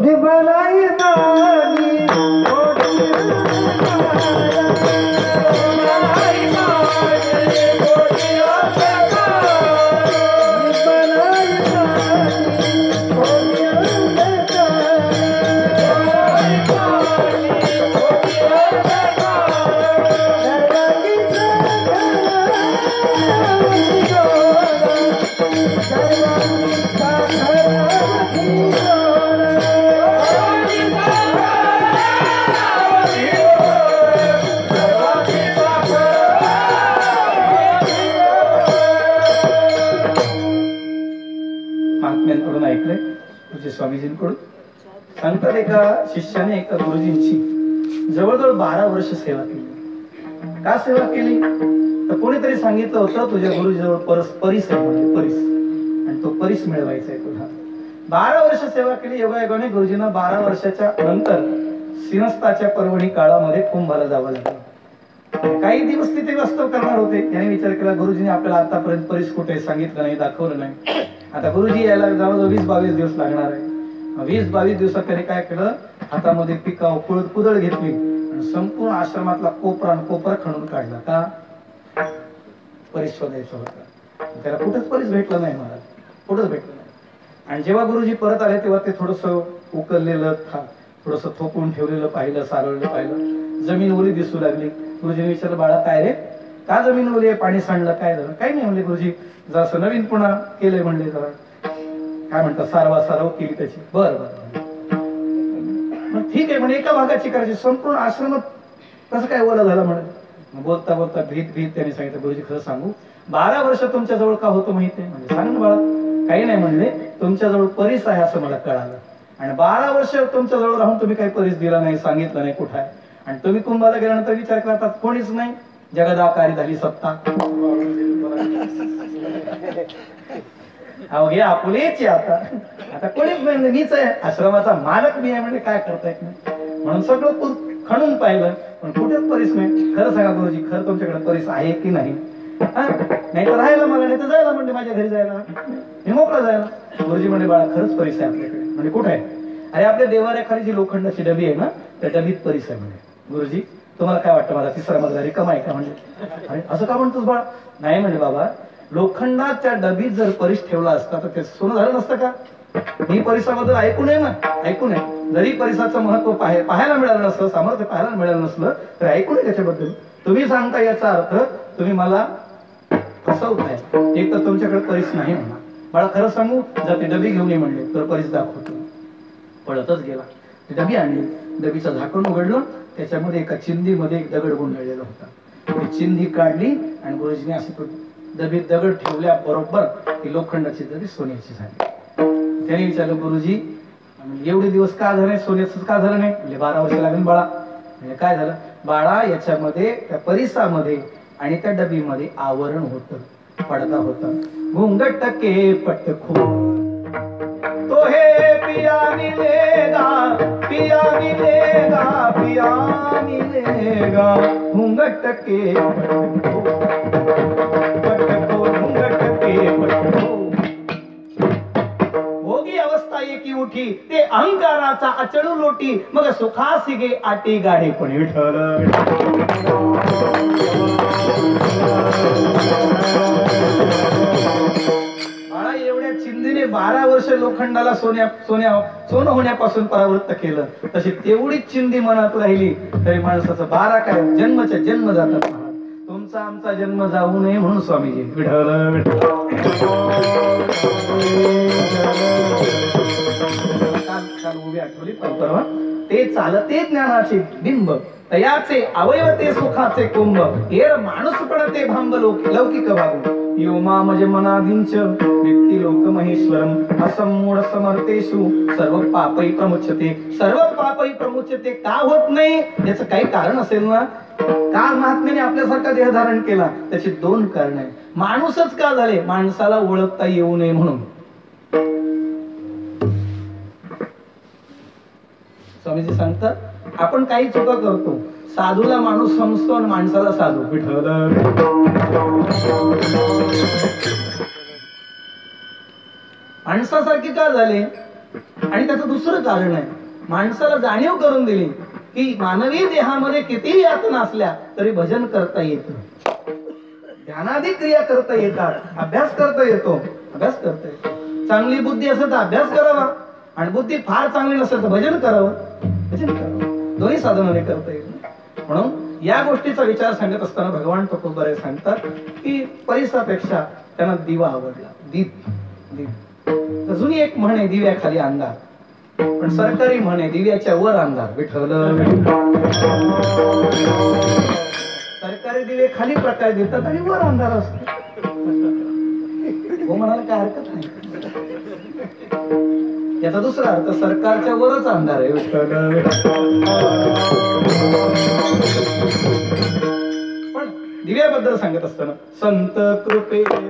महात्म्यांकडून ऐकलंय तुझे स्वामीजींकडून सांगतात एका शिष्याने एका गुरुजींची जवळजवळ 12 वर्ष सेवा केली. का सेवा केली तर कोणीतरी सांगितलं होतं तुझ्या गुरुजीजवळ परीस आहे म्हणजे परीस आणि तो परीस मिळवायचा आहे तुला. 12 वर्ष सेवा केली. योगायोगाने गुरुजींना 12 वर्षाच्या नंतर सिंहस्थाच्या पर्वणी काळामध्ये कुंभाला जावं लागलं. काही दिवस तिथे वास्तव करणार होते. त्याने विचार केला गुरुजीने आपल्याला आतापर्यंत परीस कुठे सांगितलं नाही दाखवलं नाही. आता गुरुजी यायला जवळजवळ 20-22 दिवस लागणार आहे. 20-22 दिवसात त्याने काय केलं हातामध्ये पिकाव कुदळ घेतली आणि संपूर्ण आश्रमातला कोपरा खणून काढला. का परीस शोधायचा होता. त्याला कुठंच परीस भेटला नाही महाराज. कुठंच भेटलं नाही. आणि जेव्हा गुरुजी परत आले तेव्हा ते थोडस उकललेलं थोडस थोपून ठेवलेलं पाहिलं. सारवलेलं पाहिलं. जमीन ओली दिसू लागली. गुरुजीने विचारलं बाळा काय रे का जमीन ओली आहे पाणी सांडलं काय झालं. काही नाही म्हणले गुरुजी जसं नवीन पुन्हा केलंय म्हणले. जरा काय म्हणतात सारव केली त्याची. बरं मग ठीक आहे म्हणजे एका भागाची करायची. संपूर्ण आश्रमात कसं काय ओला झाला म्हणत. बोलता बोलता भीत त्यांनी सांगितलं गुरुजी खरं सांगू 12 वर्ष तुमच्या जवळ का होतं माहिती आहे. म्हणजे सांग ना बाळा. काही नाही म्हणले तुमच्याजवळ परीस आहे असं मला कळालं आणि 12 वर्ष तुमच्या जवळ राहून तुम्ही काही परीस दिला नाही सांगितलं नाही कुठं आहे. आणि तुम्ही कुंभाला गेल्यानंतर विचार करतात कोणीच नाही. जगदाकारी झाली सत्ता. अहो हे आपलेच आता आता कोणीच म्हणजे मीच आहे आश्रमाचा मालक मी आहे म्हणजे काय करतायत नाही. म्हणून सगळं खणून पाहिलं पण कुठेच परीस नाही. खरं सांगा गुरुजी खरं तुमच्याकडे परीस आहे की नाही. नाही तर राहायला मला नाही तर जायला म्हणजे माझ्या घरी जायला मी मोकळा जायला. गुरुजी म्हणजे बाळा खरंच परीस आहे आपल्याकडे. म्हणजे कुठे आहे. अरे आपल्या देवाऱ्याखाली जी लोखंडाची डबी आहे ना त्या डबीत परीस आहे म्हणजे. गुरुजी तुम्हाला काय वाटतं माझा 3रा मजला रिकामा आहे का म्हणजे. अरे असं का म्हणतोस बाळा. नाही म्हणजे बाबा लोखंडाच्या डबीत जर परीस ठेवला असता तर ते सोनं झालं नसतं का. मी परिसाबद्दल ऐकून आहे ना ऐकून आहे. जरी परिसाचं महत्व पाहायला मिळालं नसलं सामर्थ्य पाहायला मिळालं नसलं तर ऐकून आहे त्याच्याबद्दल. तुम्ही सांगता याचा अर्थ तुम्ही मला फसवताय. एक तर तुमच्याकडे परीस नाही म्हणा. बाळा खरं सांगू जर ते डबी घेऊन ये म्हणले तर परीस दाखवतो. पळतच गेला. ती डबी आणली. डबीचं झाकण उघडलं. त्याच्यामध्ये एका चिंधीमध्ये एक दगड गुंडाळलेला होता. ती चिंधी काढली आणि गुरुजीने अशी डबीत दगड ठेवल्या बरोबर ती लोखंडाची डबी सोन्याची झाली. त्याने विचारलं गुरुजी एवढे दिवस का झाले सोन्याचं का झालं नाही. म्हणजे 12 वर्ष लागेल बाळा. म्हणजे काय झालं बाळा याच्यामध्ये त्या परिसामध्ये आणि त्या डबीमध्ये आवरण होतं पडदा होता. घुंगट के पटखो तो हे पिया मिलेगा पिया मिलेगा पिया मिलेगा घुंगट के पटखो घुंगट के पटखो अहंकाराचा अचळू लोटी मग सुखासी गे आटी गाडी पण विठ्ठल बाळा एवढ्या चिंधीने 12 वर्ष लोखंडाला सोनं होण्यापासून परावृत्त केलं, तशी तेवढीच चिंधी मनात राहिली तरी माणसाचं 12 काय जन्मच्या जन्म जातात. तुमचा आमचा जन्म जाऊ नये म्हणून स्वामीजी विठ्ठल काल उभी आठवली परवा ते चालते ज्ञानाचे बिंब तयाचे अवयवते सुखाचे कुंभ हेर माणूस पडते भांब लौकिक वागू योमा मज मनादिंच व्यक्ती लोक महेश्वरम असमूढ समर्थेषु सर्व पापै प्रमुच्यते का होत नाही याचं काही कारण असेल ना. का महात्म्याने आपल्यासारखा देह धारण केला त्याची 2 कारण आहे. माणूसच का झाले, माणसाला ओळखता येऊ नये म्हणून. स्वामीजी सांगतात आपण काही चुका करतो, साधूला माणूस समजतो आणि माणसाला साधू विठ्ठल. माणसासारखे का झाले आणि त्याचं दुसरं कारण आहे. माणसाला जाणीव करून दिली की मानवी देहामध्ये कितीही यातना असल्या तरी भजन करता येतं, ध्यानादी क्रिया करता येतात, अभ्यास करता येतो. चांगली बुद्धी असेल तर अभ्यास करावा आणि बुद्धी फार चांगली नसेल तर भजन करावं. दोन्ही साधनाने करता येईल. म्हणून या गोष्टीचा विचार सांगत असताना भगवान तुकोबारे सांगतात की परिसापेक्षा त्यांना दिवा आवडला. दीप जुनी एक म्हण आहे दिव्याखाली अंधार, पण सरकारी म्हणे दिव्याच्या वर अंधार विठ्ठल. सरकारी दिवे खाली प्रकाश देतात आणि वर अंधार असतो. हो म्हणाला काय हरकत नाही. याचा दुसरा अर्थ सरकारच्या वरच अंधार आहे पण दिव्याबद्दल सांगत असताना संत कृपेचे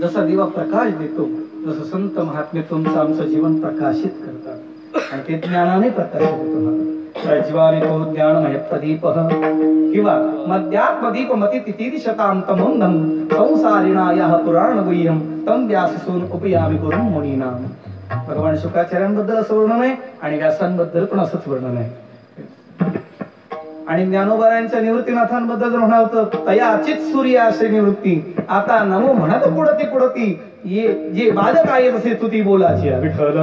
जसा दिवा प्रकाश देतो जसं संत महात्मे तुमचं आमचं जीवन प्रकाशित करतात आणि ते ज्ञानाने प्रकाशित होतो. प्रज्वालितो तो ज्ञानमय प्रदीप किंवा मध्यात्मदीप मती तितीशतांतमोंधम संसारिणायाः पुराण गुह्यम तम व्यासून उपयामी गुरुं मुनीनाम. भगवान शुकाचार्यांबद्दल असं वर्णन आहे आणि व्यासांबद्दल पण असंच वर्णन आहे. आणि ज्ञानोबारायांच्या निवृत्तीनाथांबद्दल जर म्हणावं तर तयाचित सूर्य असे निवृत्ती आता नमो म्हणत पुढती ये जे बाधक आहे तसे तुती बोलाची विठ्ठल.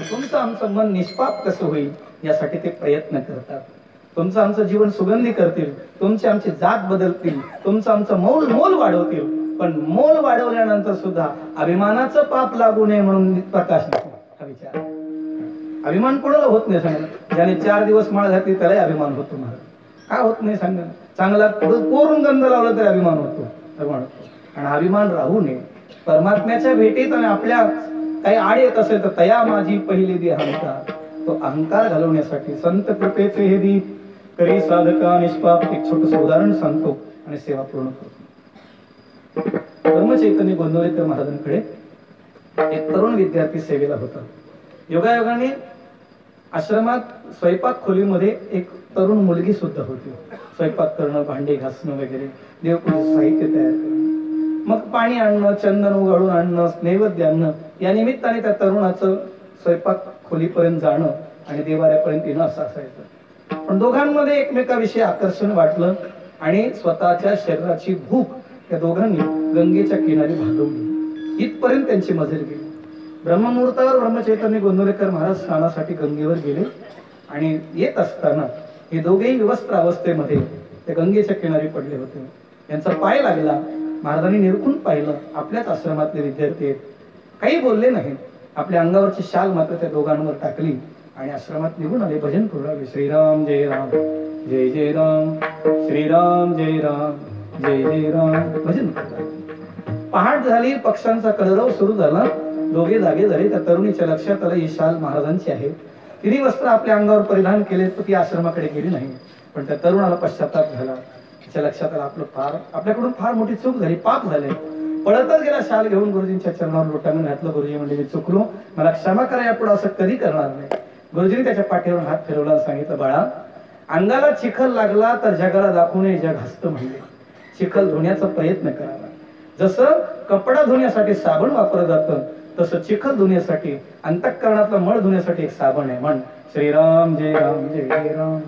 तुमचं आमचं मन निष्पाप कसं होईल यासाठी ते प्रयत्न करतात. तुमचं आमचं जीवन सुगंधी करतील, तुमची आमची जात बदलतील, तुमचं आमचं मोल वाढवतील. पण मोल वाढवल्यानंतर सुद्धा अभिमानाचं पाप लागू नये म्हणून प्रकाश हा विचार. अभिमान कोणाला होत नाही सांगा. ज्याने 4 दिवस माळ घातली त्यालाही अभिमान होतो. मला का होत नाही सांगा. चांगला कोरून गंध लावला तरी अभिमान होतो. आणि अभिमान राहू नये. परमात्म्याच्या भेटीत आणि आपल्या काही आड येत असेल तर तया माझी पहिली दी अहंकार, तो अहंकार घालवण्यासाठी संत कृपेचे हे दीप करी साधका निष्पाप. एक छोटस उदाहरण सांगतो आणि सेवा पूर्ण करतो. धर्मचैतन्य गोंदवलेकर महाराजांकडे एक तरुण विद्यार्थी सेवेला होता. योगायोगाने आश्रमात स्वयंपाक खोलीमध्ये एक तरुण मुलगी सुद्धा होती. स्वयंपाक करणं, भांडी घासणं वगैरे, देवपूजेचं साहित्य तयार करणं, मग पाणी आणणं, चंदन उगाळून आणणं, नैवेद्य आणणं, या निमित्ताने त्या तरुणाचं स्वयंपाक खोलीपर्यंत जाणं आणि देवाऱ्यापर्यंत येणं असं असायचं. पण दोघांमध्ये एकमेकाविषयी आकर्षण वाटलं आणि स्वतःच्या शरीराची भूक त्या दोघांनी गंगेच्या किनारी भागवली. इथपर्यंत त्यांची मजल गेली. ब्रह्ममुहूर्तावर ब्रह्मचैतन्य गोंदवलेकर महाराज स्नानासाठी गंगेवर गेले आणि येत असताना हे दोघेही विवस्त्र अवस्थेमध्ये त्या गंगेच्या किनारी पडले होते. यांचा पाय लागला. महाराजांनी निरखून पाहिलं, आपल्याच आश्रमातले विद्यार्थी आहेत. काही बोलले नाही. आपल्या अंगावरची शाल मात्र त्या दोघांवर टाकली आणि आश्रमात निघून आले. भजन करू लागले. श्रीराम जय राम जय जय राम, श्रीराम जय राम जय जय राम. भजन करू. पहाट झाली. पक्ष्यांचा कलरव सुरू झाला. दोघे जागे झाले. त्या तरुणीच्या लक्षात आलं ही शाल महाराजांची आहे. तिने वस्त्र आपल्या अंगावर परिधान केले, तर ती आश्रमाकडे गेली नाही. पण त्या तरुणाला पश्चाताप झाला. तिच्या लक्षात आलं आपल्याकडून फार मोठी चूक झाली, पाप झाले. पळतच गेला शाल घेऊन गुरुजींच्या चरणावर लोटांगण घातलं. गुरुजी म्हणजे मी चुकलो, मला क्षमा करा, यापुढे असं कधी करणार नाही. गुरुजींनी त्याच्या पाठीवर हात फिरवला आणि सांगितलं, बाळा, अंगाला चिखल लागला तर जगाला दाखवू नये, जग हसतं म्हणजे. चिखल धुण्याचा प्रयत्न करावा. जसं कपडा धुण्यासाठी साबण वापरलं जातं, तसं चिखल धुण्यासाठी, अंतःकरणातला मळ धुण्यासाठी एक साबण आहे. म्हण श्रीराम जय राम जय जय राम,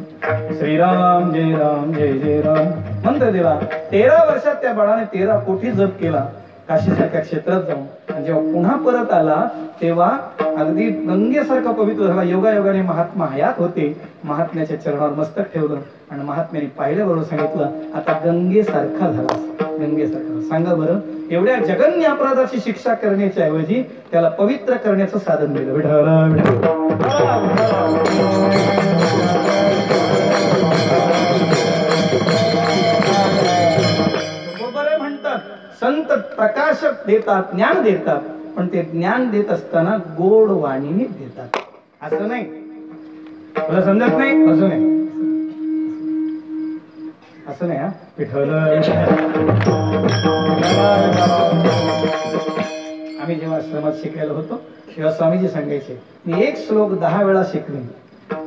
श्रीराम जय राम जय जय राम. मंत्र दिला. 13 वर्षात त्या बाळाने 13 कोटी जप केला काशीसारख्या क्षेत्रात जाऊन. आणि जेव्हा पुन्हा परत आला तेव्हा अगदी गंगेसारखा पवित्र झाला. योगायोगाने महात्मा हयात होते. महात्म्याच्या चरणावर मस्तक ठेवलं आणि महात्म्याने पाहिल्याबरोबर सांगितलं, आता गंगेसारखा झाला. गंगेसारखा. सांगा बरं, एवढ्या जघन्य अपराधाची शिक्षा करण्याच्या ऐवजी त्याला पवित्र करण्याचं साधन दिलं. बरोबर म्हणतात, संत प्रकाश देतात, ज्ञान देतात, पण ते ज्ञान देत असताना गोड वाणीने देतात. असं नाही, तुला समजत नाही असं नाही, असं नाही. हा विठ्ठल. आम्ही जेव्हा आश्रमात शिकायला होतो तेव्हा स्वामीजी सांगायचे, मी एक श्लोक 10 वेळा शिकले,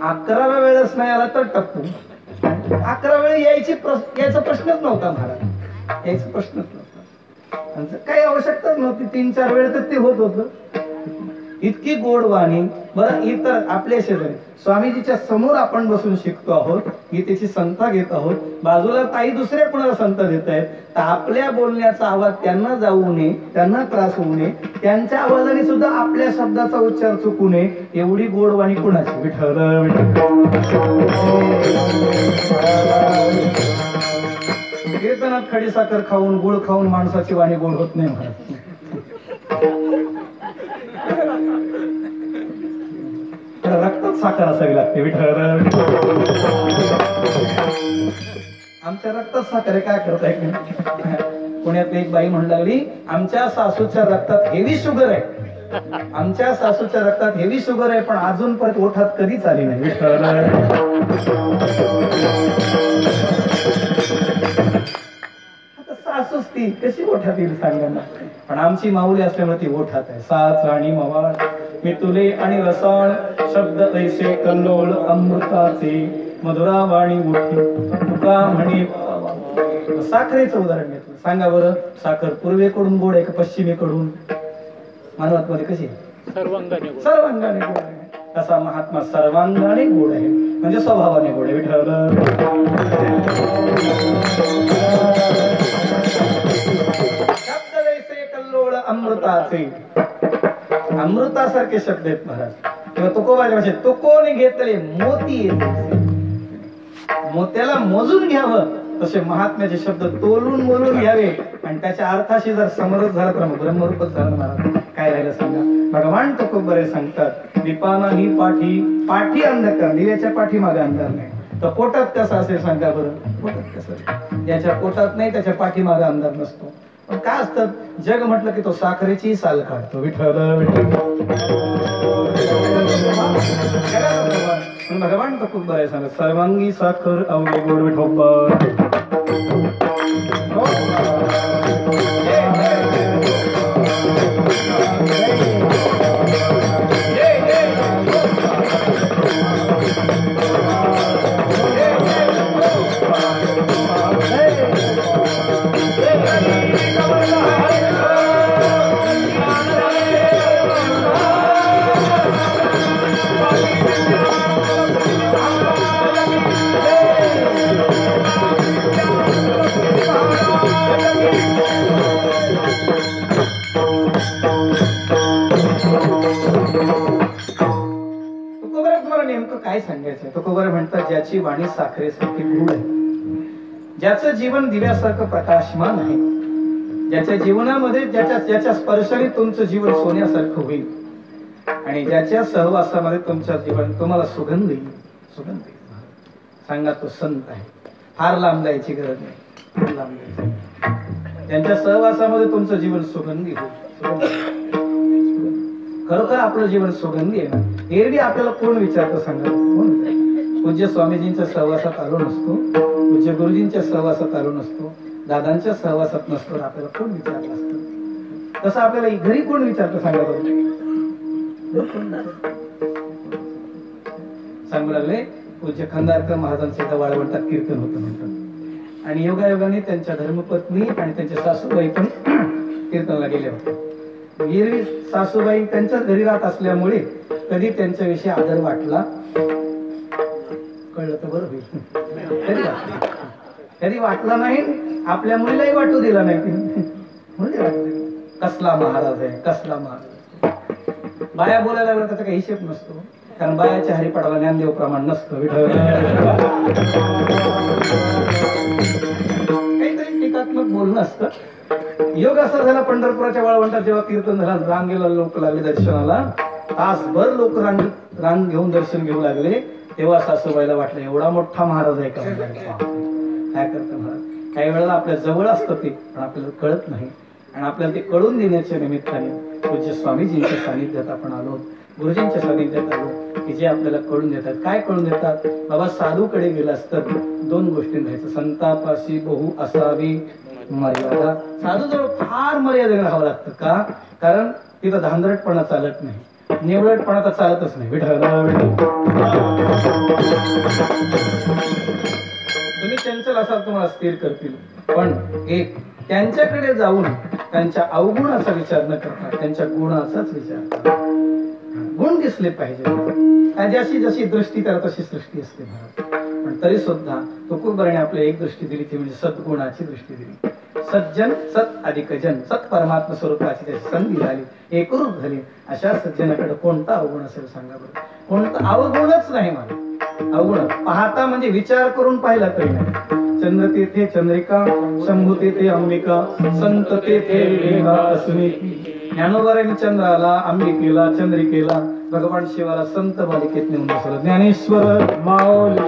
11व्या वेळेस नाही आला तर टप्पू. 11 वेळ यायचा प्रश्नच नव्हता महाराज, यायचा प्रश्नच नव्हता. काही आवश्यकताच नव्हती. 3-4 वेळ तर ते होत होतं. इतकी गोड वाणी. बरं, इतर आपल्या शेजारी स्वामीजीच्या समोर आपण बसून शिकतो आहोत, गीतेची संथा घेत आहोत, बाजूला ताई दुसऱ्या कुणाला संत देत आहेत, तर आपल्या बोलण्याचा आवाज त्यांना जाऊ नये, त्यांना त्रास होऊ नये, त्यांच्या आवाजाने सुद्धा आपल्या शब्दाचा उच्चार चुकू नये, एवढी गोड वाणी कुणाची? विठ्ठल. कीर्तनात खडी साखर खाऊन गुळ खाऊन माणसाची वाणी गोड होत नाही महाराज. रक्तात साखर असावी लागते. विठ्ठल. आमच्या रक्तात साखर आहे, काय करताय? पुण्यात एक बाई म्हणू लागली, आमच्या सासूच्या रक्तात हेवी शुगर आहे, आमच्या सासूच्या रक्तात हेवी शुगर आहे, पण अजून परत ओठात कधीच आली नाही. विठ्ठल. आता सासूच ती कशी ओठात येईल सांगा ना, पण आमची माऊली असल्यामुळे ती ओठात आहे. साच आणि मवाळ मी तुले आणि रसाळ शब्द ऐसे कल्लोळ अमृताचे मधुरा वाणी उठी तुका म्हणे. साखरेचं उदाहरण घेतलं. सांगा बरं, साखर पूर्वेकडून गोड आहे का पश्चिमेकडून? मानवात्मध्ये कशी? सर्वांगाने गोड आहे. तसा महात्मा सर्वांगाने गोड आहे, म्हणजे स्वभावाने गोड आहे. विठ्ठल. शब्द ऐसे कल्लोळ अमृताचे. अमृतासारखे शब्द आहेत महाराज. किंवा तुकोबाच्या भाषेत तुकोने घेतले मोती येते. मोत्याला मोजून घ्यावं तसे महात्म्याचे शब्द तोलून मोलून घ्यावे आणि त्याच्या अर्थाशी जर समरस झाला तर ब्रह्मरूपच झालं महाराज. काय राहिलं सांगा? भगवान तुकोबरे सांगतात, दीपाना ही पाठी अंधकार, दिव्याच्या पाठीमागे अंधार नाही. तर पोटात कसं असेल सांगा बरं? पोटात कसं? ज्याच्या पोटात नाही त्याच्या पाठीमागे अंधार नसतो. पण काय असतं, जग म्हटलं की तो साखरेची साल काढतो. विठ्ठल. भगवान तुकोबरे सांगत, सर्वांगी साखर अवघे गोड विठोबा. तुकोबार म्हणतात ज्याची वाणी साखरेसारखी गोड आहे, ज्याचं जीवन दिव्यासारखं प्रकाशमान आहे, ज्याच्या जीवनामध्ये ज्याच्या स्पर्शाने तुमचं जीवन सोन्यासारखं होईल आणि ज्याच्या सहवासामध्ये तुमच्या जीवन तुम्हाला सुगंध येईल. सुगंध येईल. सांगा तो संत आहे. फार लांब जायची गरज नाही, फार लांब जायची. त्यांच्या सहवासामध्ये तुमचं जीवन सुगंधी होईल. खरोखर आपलं जीवन सुगंधी आहे ना. एरवी आपल्याला कोण विचारतं सांगा, कोण? पूज्य स्वामीजींच्या सहवासात आलो नसतो, पूज्य गुरुजींच्या सहवासात आलो नसतो, दादांच्या सहवासात नसतो, आपल्याला कोण विचारलं असतं? तसं आपल्याला घरी कोण विचारतं सांगा बरं? सांगू लागले पूज्य खंदारकर महाराजांचं एकदा वाळवंटात कीर्तन होतं म्हणतात, आणि योगायोगाने त्यांच्या धर्मपत्नी आणि त्यांच्या सासूबाई पण कीर्तनाला गेल्या होत्या. एरवी सासूबाई त्यांच्याच घरी राहत असल्यामुळे कधी त्यांच्याविषयी आदर वाटला, कळलं तर बरं होईल. कधी वाटला नाही, आपल्या मुलीलाही वाटू दिला नाही. कसला महाराज आहे, कसला महाराज. बाया बोलायला लागला त्याचा काही हिशेब नसतो, कारण बायाच्या हरिपाठाला ज्ञानदेव प्रमाण नसतं. काहीतरी टीकात्मक बोलणं असतं. योग असा झाला, पंढरपुराच्या वाळवंटात जेव्हा कीर्तन झालं, रांगेला लोक लागले दर्शनाला, तासभर लोक रांग घेऊन दर्शन घेऊ लागले. तेव्हा सासूबाईला वाटलं एवढा मोठा महाराज आहे का, काय करतं महाराज. काही वेळेला आपल्या जवळ असतं ते, पण आपल्याला कळत नाही, आणि आपल्याला ते कळून देण्याच्या निमित्ताने पूज्य स्वामीजींच्या सानिध्यात आपण आलो, गुरुजींच्या सानिध्यात आलो, की जे आपल्याला कळून देतात. काय कळून देतात? बाबा साधूकडे गेलास तर दोन गोष्टी राहायचं, संतापाशी बहु असावी मर्यादा. साधू जवळ फार मर्यादेने राहावं लागतं. का? कारण तिथं धांदरटपणा चालत नाही, निवडटपणा तर चालतच नाही. तुम्ही चंचल असाल तुम्हाला स्थिर करतील, पण एक त्यांच्याकडे जाऊन त्यांच्या अवगुणाचा विचार न करता त्यांच्या गुणाचाच विचार करा. गुण दिसले पाहिजे. ज्याची जशी दृष्टी त्याला तशी सृष्टी असते महाराज. पण तरी सुद्धा तुकोबाराने आपल्याला एक दृष्टी दिली, ती म्हणजे सद्गुणाची दृष्टी दिली. सज्जन सत अधिक जन, सत परमात्मा स्वरूपाची त्याची संधी झाली, एकरूप झाली. अशा सज्जनाकडे कोणता अवगुण असेल सांगा बरं? कोणता अवगुणच नाही मला. अवगुण पाहता म्हणजे विचार करून पाहिला तरी नाही. चंद्र तेथे चंद्रिका, शंभू तेथे अंबिका, संत तेथे विवेका असुनी. ज्ञानोबारांनी चंद्राला, अंबिकेला, चंद्रिकेला, भगवान शिवाला संत बालिकेत नेऊन बसवलं. ज्ञानेश्वर माऊली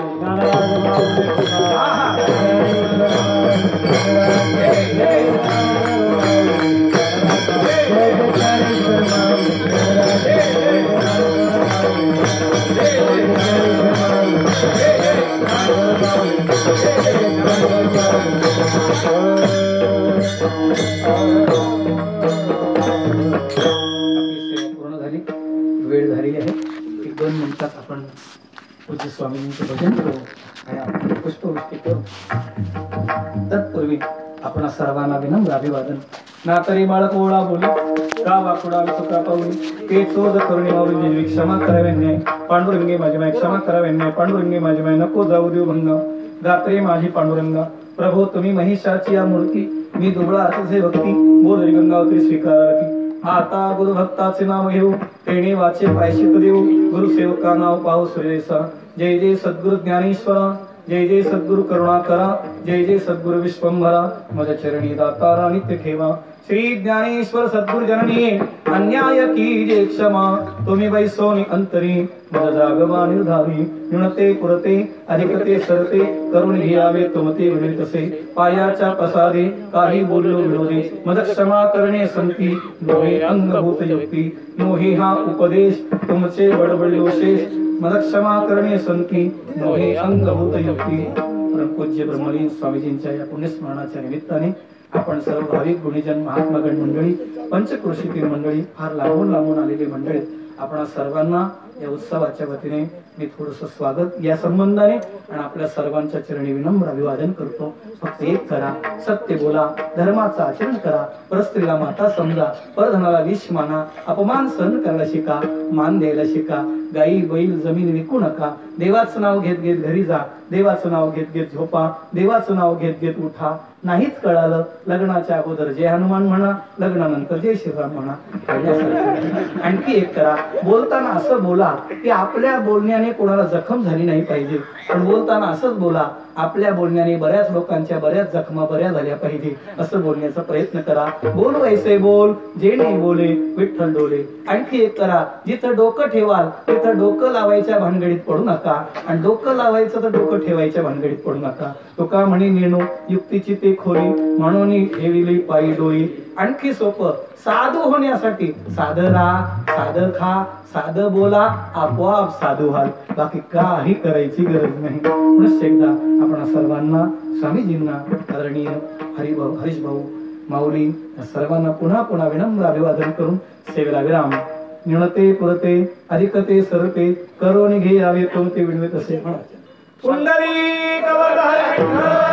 पूर्ण झाली, वेळ झालेली आहे. 1-2 मिनिटात आपण पूज्य स्वामींचं भजन करू आणि आपण पुष्पवृष्टी करू. तत्पूर्वी आपण सर्वांना विनम्र अभिवादन. ना तरी बाळक ओळा बोली, का वाकुडा चुका पाऊली, ते चोद करुणी माऊली क्षमा करावे न्याय. पांडुरंगे माझी माय क्षमा करावे न्याय. पांडुरंगे माझी माय नको जाऊ देऊ भंग. गात्रे माझी पांडुरंगा प्रभो तुम्ही महिषाची या मूर्ती, मी दुबळा अतिशय भक्ती बोल गंगावती स्वीकारती. आता गुरु भक्ताचे नाव घेऊ, तेणे वाचे प्रायश्चित देऊ. गुरु सेवका नाव पाहू सुरेसा. जय जय सद्गुरु ज्ञानेश्वरा, जय जय सद्गुरु करुणाकरा, जय जय सद्गुरु विश्वंभरा. माझ्या चरणी दातारा नित्य ठेवा. श्री ज्ञानेश्वर सद्गुरु जननी अन्याय की जे क्षमा. तुम्ही वैसोनी अंतरी मज जागवा निर्धारी. न्यूनते पुरते अधिकते सरते, करून घ्यावे तुमते विनितसे. पायाच्या पसारे काही बोललो विनोदे, मज क्षमा करणे संती. नोहे अंगभूत युक्ती, नोहे हा उपदेश तुमचे बडबड शेष. मज क्षमा करणे संती, नोहे अंगभूत युक्ती. परमपूज्य ब्रह्मलीन स्वामीजींच्या या पुण्यस्मरणाच्या निमित्ताने आपण सर्व भाविक गुणीजन, महात्मागण मंडळी, पंचक्रोशीतील मंडळी, फार लांबून आलेली मंडळी, आपण सर्वांना या उत्सवाच्या वतीने मी थोडंसं स्वागत या संबंधाने आणि आपल्या सर्वांच्या चरणी विनम्र अभिवादन करतो. फक्त एक करा, सत्य बोला, धर्माचं आचरण करा, परस्त्रीला माता समजा, परधनाला विष माना, अपमान सहन करायला शिका, मान द्यायला शिका. गाई बैल जमीन विकू नका, देवाचं नाव घेत घेत घरी जा, देवाचं नाव घेत घेत झोपा, देवाचं नाव घेत घेत उठा. नाहीच कळालं, लग्नाच्या अगोदर जय हनुमान म्हणा, लग्नानंतर जय श्रीराम म्हणा. आणखी एक करा, बोलताना असं बोला की आपल्या बोलण्याने कोणाला जखम झाली नाही पाहिजे, पण बोलताना असंच बोला आपल्या बोलण्याने बऱ्याच लोकांच्या बऱ्याच जखमा बऱ्या झाल्या पाहिजे, असं बोलण्याचा प्रयत्न करा. बोल वैसे बोल, जे नाही बोले विठ्ठल डोले. आणखी एक करा, जिथं डोकं ठेवाल तिथं डोकं लावायच्या भानगडीत पडू नका, आणि डोकं लावायचं तर डोकं ठेवायच्या भानगडीत पडू नका. तुका म्हणे नेणो युक्तीची ते खोली, म्हणून ठेविली पायी डोळी. आणखी सोपं, साधू होण्यासाठी साधं राहा, साधं खा, साधं बोला, आपोआप साधू व्हाल. बाकी काही करायची गरज नाही. पुनश्च एकदा आपण सर्वांना, स्वामीजींना, आदरणीय हरिभाऊ, हरीश भाऊ, माऊली सर्वांना पुन्हा पुन्हा विनम्र अभिवादन करून सेवेला विराम. न्यूनते पुरते अधिकते सरते, करो निघे यावे तो ते विणवे तसे म्हणा. पुंडरीक वरदाय विठ्ठल.